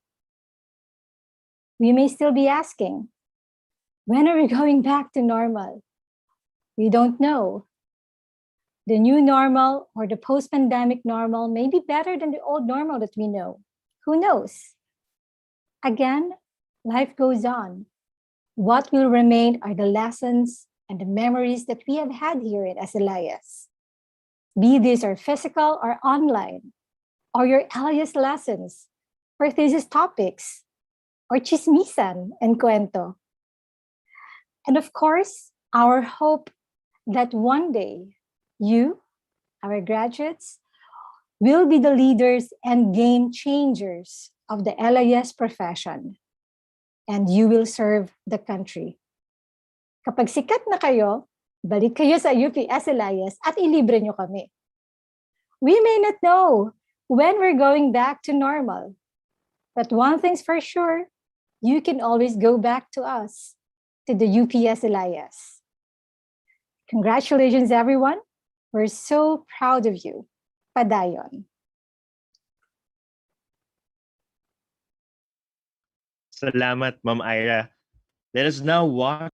We may still be asking, when are we going back to normal? We don't know. The new normal or the post-pandemic normal may be better than the old normal that we know. Who knows? Again, life goes on. What will remain are the lessons and the memories that we have had here at SLIS. Be these our physical or online, or your LIS lessons, or thesis topics, or chismisan and cuento. And of course, our hope that one day you, our graduates, will be the leaders and game changers of the LIS profession, and you will serve the country. Kapag sikat na kayo, balik kayo sa UP SLIS at ilibre nyo kami. We may not know when we're going back to normal, but one thing's for sure, you can always go back to us, to the UP SLIS. Congratulations, everyone. We're so proud of you. Padayon. Salamat, Ma'am Ira. Let us now watch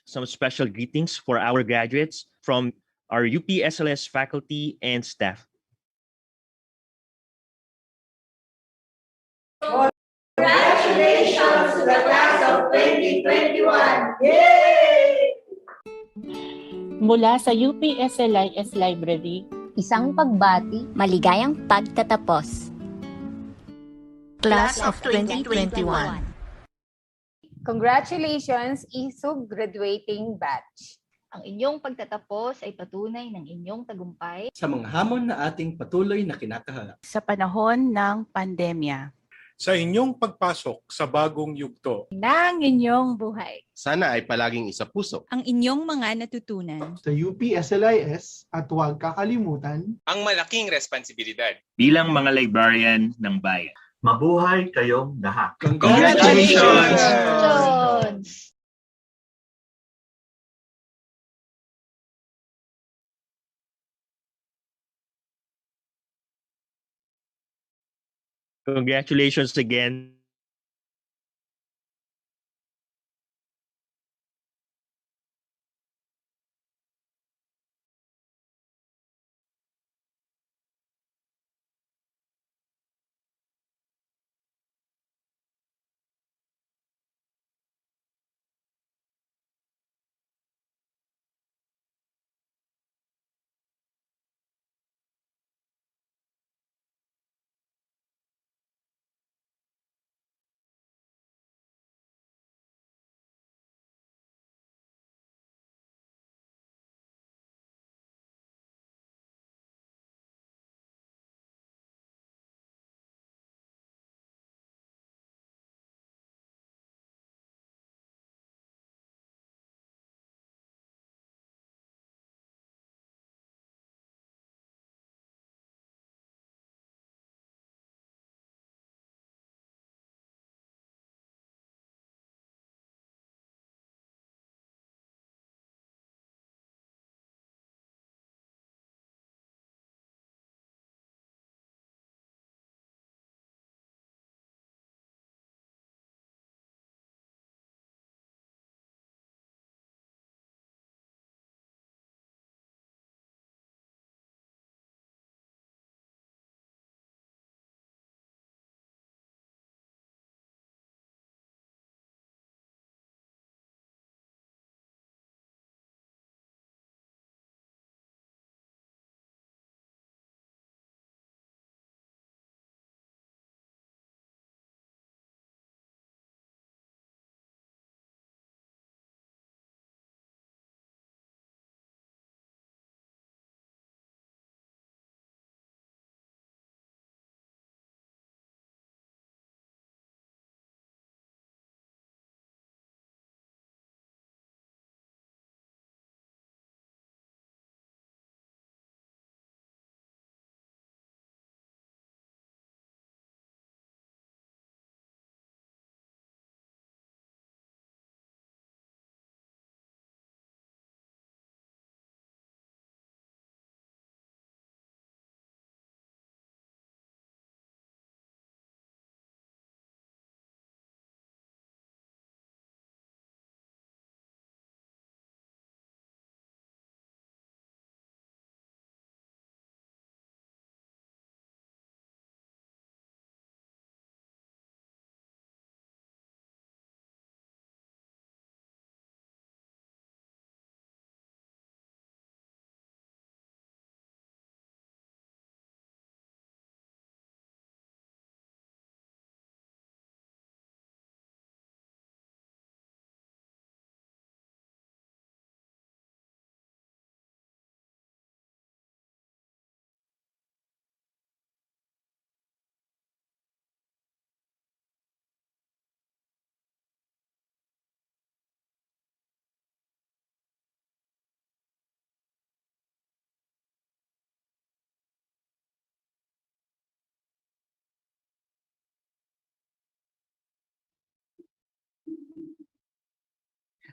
some special greetings for our graduates from our UP SLS faculty and staff. Congratulations to the class of 2021! Yay! Mula sa UP SLIS Library, isang pagbati, maligayang pagtatapos. Class of 2021. Congratulations, iSUG graduating batch. Ang inyong pagtatapos ay patunay ng inyong tagumpay sa mga hamon na ating patuloy na kinakaharap sa panahon ng pandemya. sa inyong pagpasok sa bagong yugto ng inyong buhay. Sana ay palaging isa puso Ang inyong mga natutunan sa UP SLIS at huwag kakalimutan ang malaking responsibilidad bilang mga librarian ng bayan. Mabuhay kayong lahat. Congratulations! Congratulations again.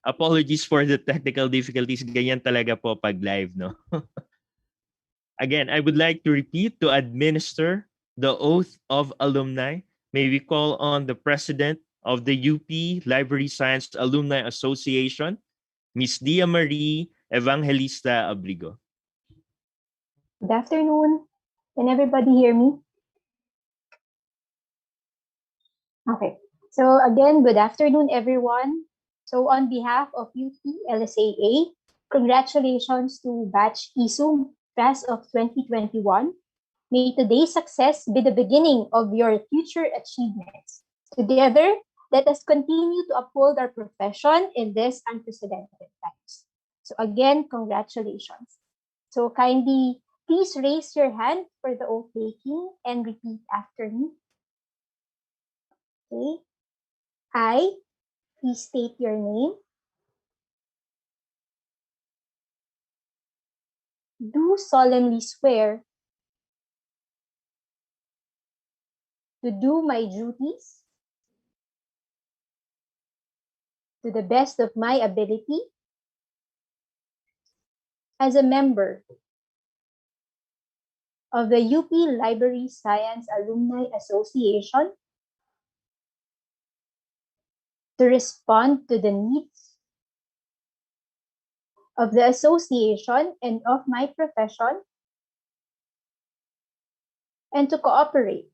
Apologies for the technical difficulties. Ganyan talaga po pag live, no? Again, I would like to repeat to administer the oath of alumni. May we call on the president of the UP Library Science Alumni Association, Miss Dia Marie Evangelista Abrigo. Good afternoon. Can everybody hear me? Okay. So again, good afternoon, everyone. So on behalf of UP LSAA, congratulations to Batch iSUG Class of 2021. May today's success be the beginning of your future achievements. Together, let us continue to uphold our profession in these unprecedented times. So again, congratulations. So kindly, please raise your hand for the oath taking and repeat after me. Okay. I, please state your name. Do solemnly swear to do my duties to the best of my ability as a member of the UP Library Science Alumni Association, to respond to the needs of the association and of my profession, and to cooperate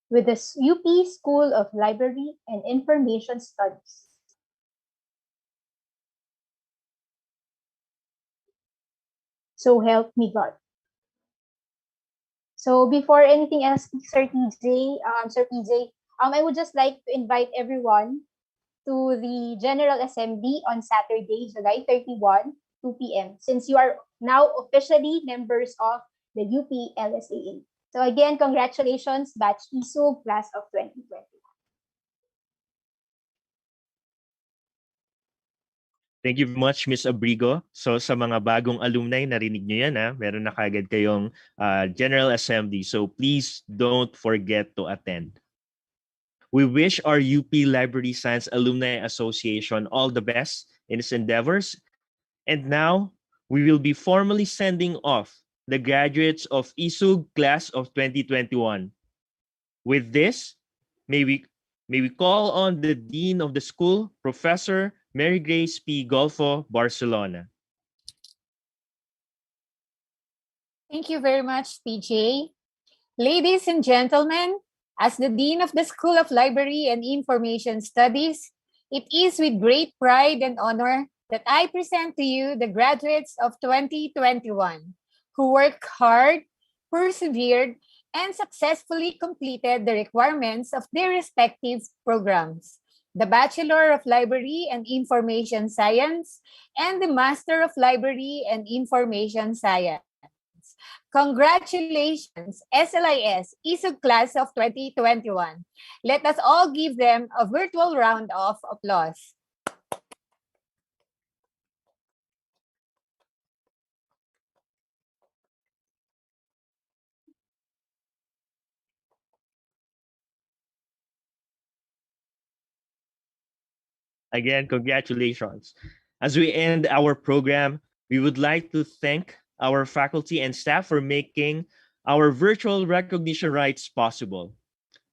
with the UP School of Library and Information Studies. So help me God. So before anything else, Sir PJ, I would just like to invite everyone to the General Assembly on Saturday, July 31, 2 p.m. since you are now officially members of the UP LSAA. So again, congratulations, Batch ISUG, class of 2020. Thank you very much, Ms. Abrigo. So sa mga bagong alumni, narinig nyo yan, ha? Meron na kagad kayong General Assembly. So please don't forget to attend. We wish our UP Library Science Alumni Association all the best in its endeavors. And now, we will be formally sending off the graduates of iSUG class of 2021. With this, may we call on the Dean of the School, Professor Mary Grace P. Golfo-Barcelona. Thank you very much, PJ. Ladies and gentlemen, as the Dean of the School of Library and Information Studies, it is with great pride and honor that I present to you the graduates of 2021 who worked hard, persevered, and successfully completed the requirements of their respective programs: the Bachelor of Library and Information Science and the Master of Library and Information Science. Congratulations, SLIS ISUG class of 2021. Let us all give them a virtual round of applause. Again, congratulations. As we end our program, we would like to thank our faculty and staff for making our virtual recognition rites possible.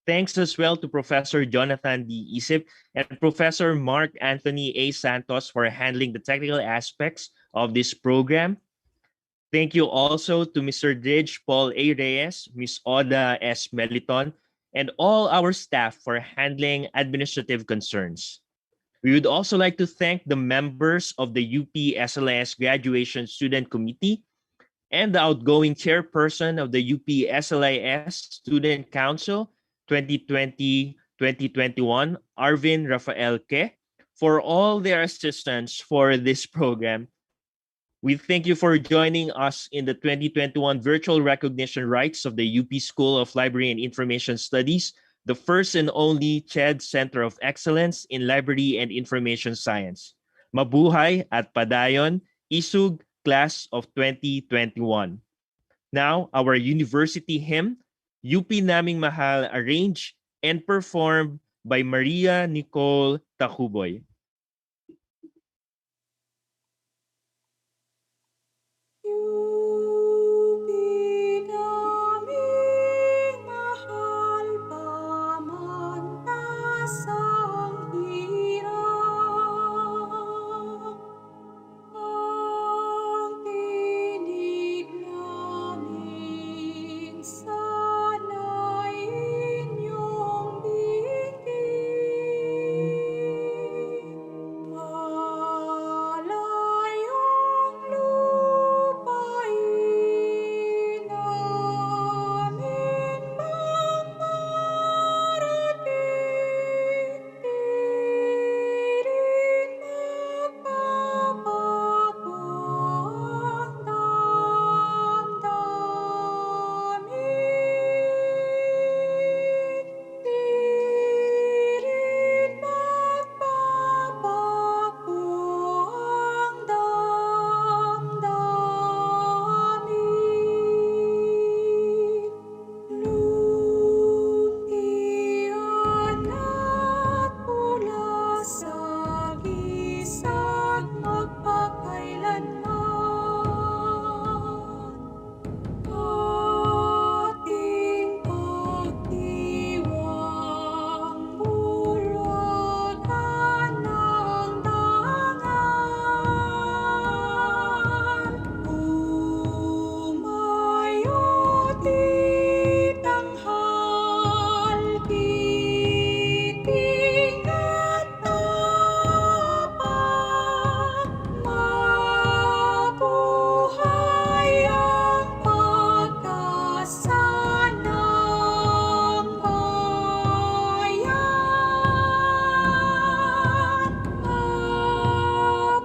Thanks as well to Professor Jonathan D. Isip and Professor Mark Anthony A. Santos for handling the technical aspects of this program. Thank you also to Mr. Dridge Paul A. Reyes, Ms. Oda S. Meliton, and all our staff for handling administrative concerns. We would also like to thank the members of the UP SLIS Graduation Student Committee and the outgoing chairperson of the UP SLIS Student Council 2020-2021, Arvin Raphael for all their assistance for this program. We thank you for joining us in the 2021 Virtual Recognition Rites of the UP School of Library and Information Studies, the first and only CHED Center of Excellence in Library and Information Science. Mabuhay at padayon, ISUG class of 2021. Now, our university hymn, UP Naming Mahal, arranged and performed by Maria Nicole Tacuboy. Sana'y inyong bigin.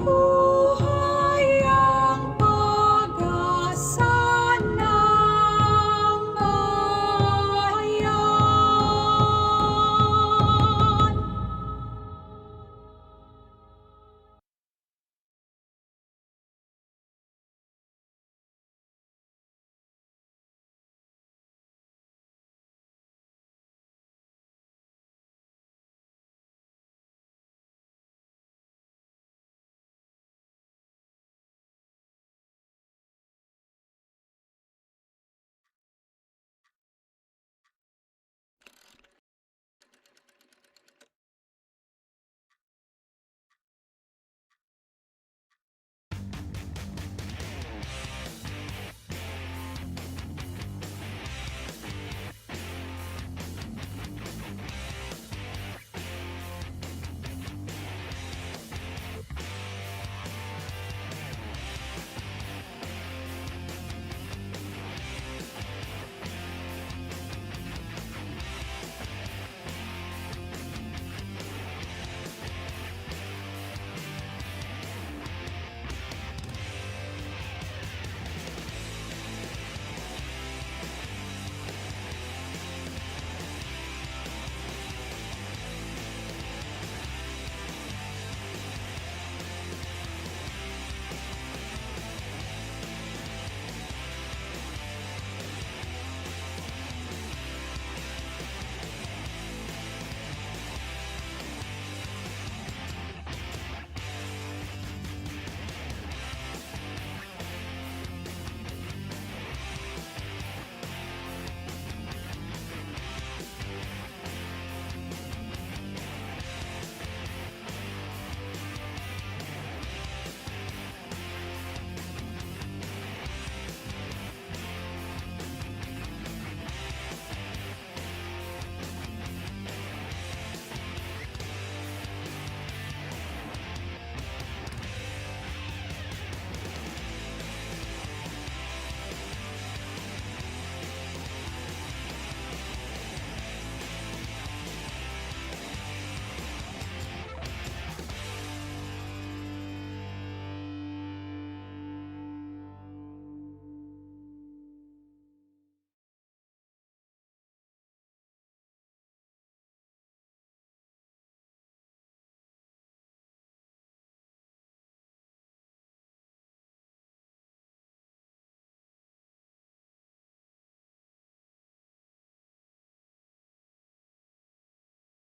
ko